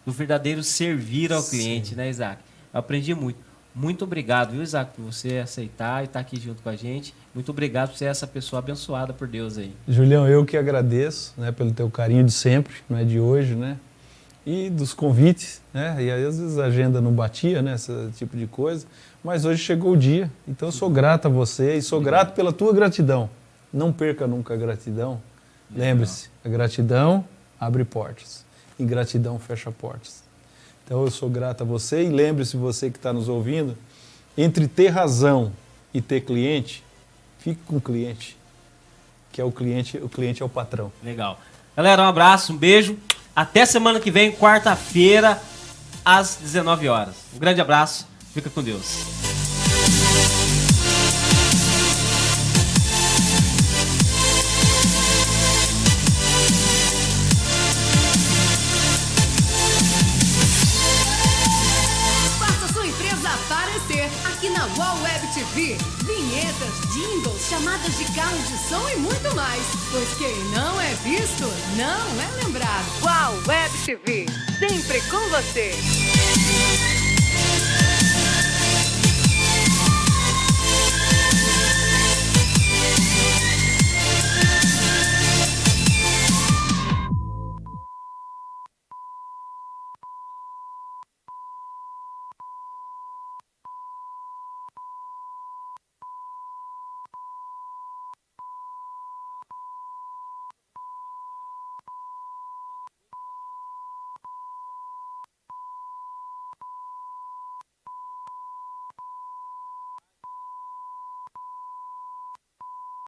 do verdadeiro servir ao cliente, né, Isaac? Eu aprendi muito. Muito obrigado, viu, Isaac, por você aceitar e estar aqui junto com a gente. Muito obrigado por ser essa pessoa abençoada por Deus aí. Julião, eu que agradeço, né, pelo teu carinho de sempre, não é de hoje, né? E dos convites, né? E às vezes a agenda não batia, né? Esse tipo de coisa. Mas hoje chegou o dia, então eu sou grato a você e sou grato pela tua gratidão. Não perca nunca a gratidão. Lembre-se, a gratidão abre portas. Ingratidão fecha portas. Então eu sou grato a você e lembre-se, você que está nos ouvindo, entre ter razão e ter cliente, fique com o cliente, que é o cliente é o patrão. Legal. Galera, um abraço, um beijo. Até semana que vem, quarta-feira, às 19 horas. Um grande abraço, fica com Deus. Faça sua empresa aparecer aqui na Wall Web TV. Vinhetas, jingles, chamadas de carro de som e muito mais. Pois quem não é visto, não é lembrado. Wall Web TV, sempre com você.